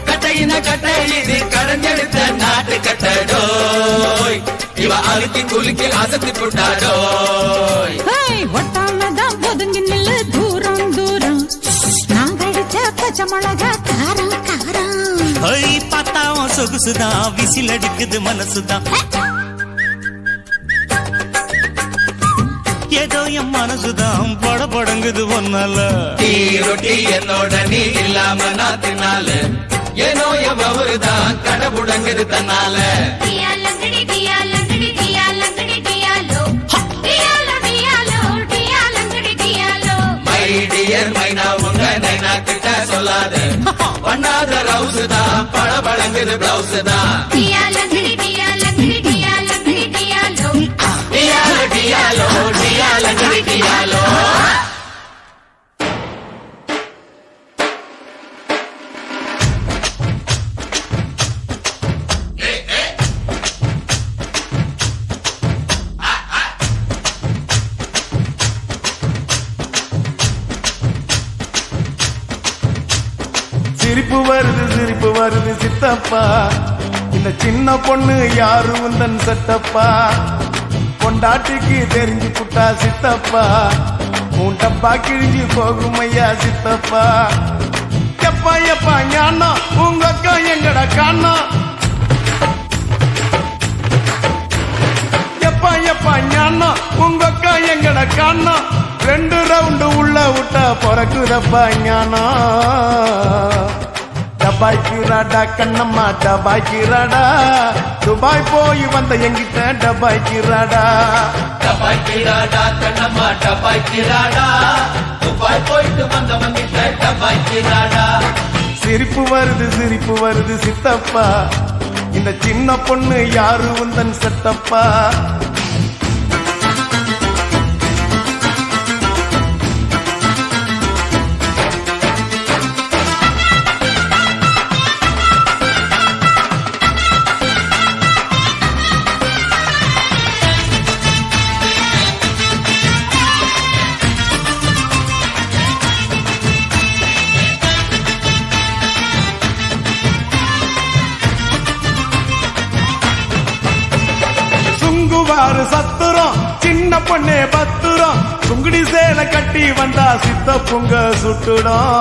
Speaker 4: கட்டையின கட்டை இது கடைஞ்செடுத்த நாட்டு கட்டடோய் இவ அழுத்தி குலுக்கி அசத்தி புட்டாடோய்
Speaker 2: ஒட்டாமதான் பச்சை மிளகா காரம் காரம்
Speaker 8: ஐ பார்த்தாவும் சொகுசுதான் விசில் அடிக்குது மனசுதான் ஏதோ என் மனசுதான் படபடங்குது ஒன்னால
Speaker 4: டீ ரொட்டி என்னோட நீ இல்லாம நான் தின்னால ஏனோ எவருதான் கடவுடங்குது தன்னால
Speaker 2: டியா லங்கடி டியா லங்கடி டியா லங்கடி டியாலோ டியாலோ டியாலோ டியா லங்கடி டியாலோ
Speaker 4: மை டியர் மைனா உங்க நைனா கிட்ட சொல்லாத பண்ணாத ரவுஸ் தான் பழபழங்குது பிளவுஸ் தான்
Speaker 2: டியா லங்கடி டியா லங்கடி டியா லங்கடி டியாலோ
Speaker 4: டியாலோ டியாலோ டியாலங்கடி டியாலோ
Speaker 1: சிரிப்பு வருது சித்தப்பா இந்த சின்ன பொண்ணு யாரு உந்தன் சட்டப்பா பொண்டாட்டிக்கு தெரிஞ்சு புட்டா சித்தப்பா உன் டப்பா கிழிஞ்சு போகும் ஐயா சித்தப்பா எப்பா எப்பா ஞானா உங்க அக்கா எங்கட காணா எப்பா எப்பா ஞானா உங்க அக்கா எங்கட காணா 2 ரவுண்டு உள்ள விட்டா பிறக்குதப்பா ஞானா டபாய்க்கிறாடா கண்ணம்மா டபாய்க்கிறாடா துபாய் போய் வந்த எங்கிட்ட டபாய்க்கிறாடா
Speaker 4: டபாய்க்கிறாடா கண்ணம்மா டபாய்க்கிறாடா துபாய் போயிட்டு வந்தவன் கிட்ட டபாய்க்கிறாடா
Speaker 1: சிரிப்பு வருது சித்தப்பா இந்த சின்ன பொண்ணு யாரு உந்தன் சட்டப்பா சுங்குவாரு சத்துரம் சின்ன பொண்ணே பத்துரம் சுங்குடி சேலை கட்டி வந்தா சித்த பொங்க சுட்டுடும்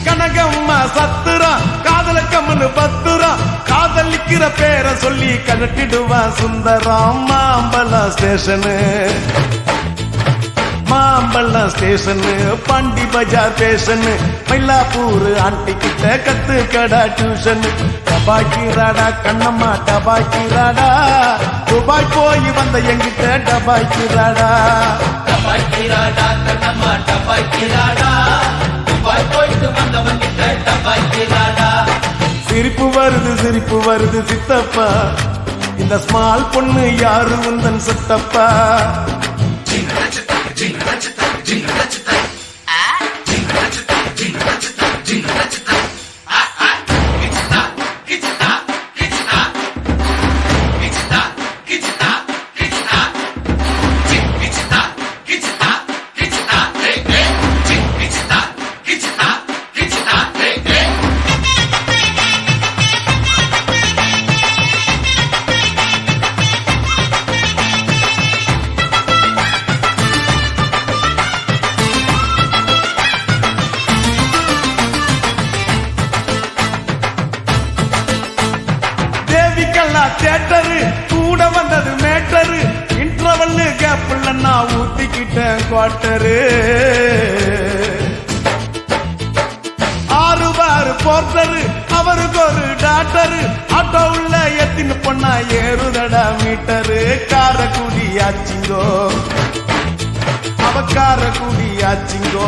Speaker 1: கனகம்மா சத்துரம் காதல கம்மனு பத்துரம் காதலிக்கிற பேரை சொல்லி கழட்டிடுவான் சுந்தரம் மாம்பழம் ஸ்டேஷனு பாண்டி பஜார் பேஷனு மயிலாப்பூர் ஆண்டி கிட்ட கத்து கடா டியூஷன் டபாய்க்கிறாடா கண்ணம்மா டபாய்க்கிறாடா துபாய் போய் வந்த எங்கிட்ட டபாய்க்கிறாடா
Speaker 4: டபாய்க்கிறாடா கண்ணம்மா டபாய்க்கிறாடா துபாய் போயிட்டு வந்தவன் கிட்ட டபாய்க்கிறாடா
Speaker 1: சிரிப்பு வருது சித்தப்பா இந்த ஸ்மால் பொண்ணு யாரு உந்தன் சட்டப்பா தியேட்டரு கூட வந்தது மேட்டரு இன்டர்வல் கேப்ல நான் ஊத்திக்கிட்டேன் குவார்டரு 6 பார் போர்ட்டரு அவருக்கு ஒரு டாக்டரு ஆட்டோ உள்ள எத்தின்னு பொண்ணா ஏறுதடா மீட்டரு காரக்குடி ஆச்சிங்கோ அவக்கார குடியாச்சிங்கோ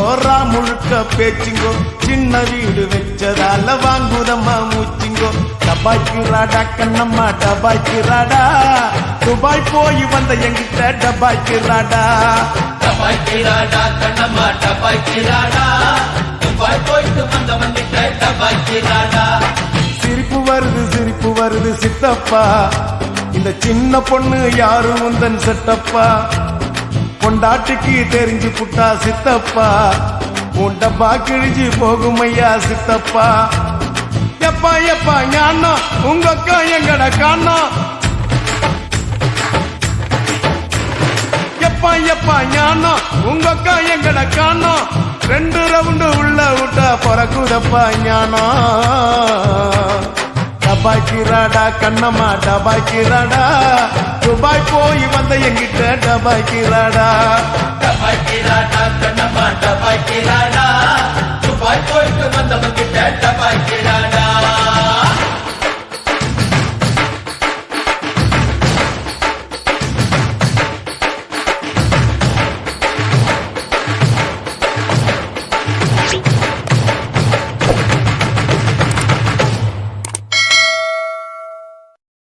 Speaker 1: முழுக்க பேச்சிங்கோ சின்ன வீடு வச்சதால வாங்குதம்மா மூச்சிங்கோ டபாய்க்கிறாடா கண்ணம்மா டபாய்க்கிறாடா துபாய் போய் வந்த எங்கிட்ட டபாய்க்கிறாடா
Speaker 4: டபாய்க்கிறாடா கண்ணம்மா டபாய்க்கிறாடா துபாய் போயிட்டு வந்தவன் கிட்ட டபாய்க்கிறாடா
Speaker 1: சிரிப்பு வருது சித்தப்பா இந்த சின்ன பொண்ணு யாரு உந்தன் செட்டப்பா பொண்டாட்டிக்கு தெரிஞ்சு புட்டா சித்தப்பா உன் டப்பா கிழிஞ்சு போகும் ஐயா சித்தப்பா எப்பா எப்பா ஞானா உங்க அக்கா எங்கட காணா எப்பா எப்பா எப்பா ஞானம் உங்க அக்கா எங்கட காணோம் 2 ரவுண்டு உள்ள விட்டா பிறக்குதப்பா ஞானம் டபாய்க்கிறாடா கண்ணம்மா டபாய்க்கிறாடா துபாய் போய் வந்த எங்கிட்ட டபாய்க்கிறாடா
Speaker 4: டபாய்க்கிறாடா கண்ணம்மா டபாய்க்கிறாடா துபாய் போயிட்டு வந்தவங்கிட்ட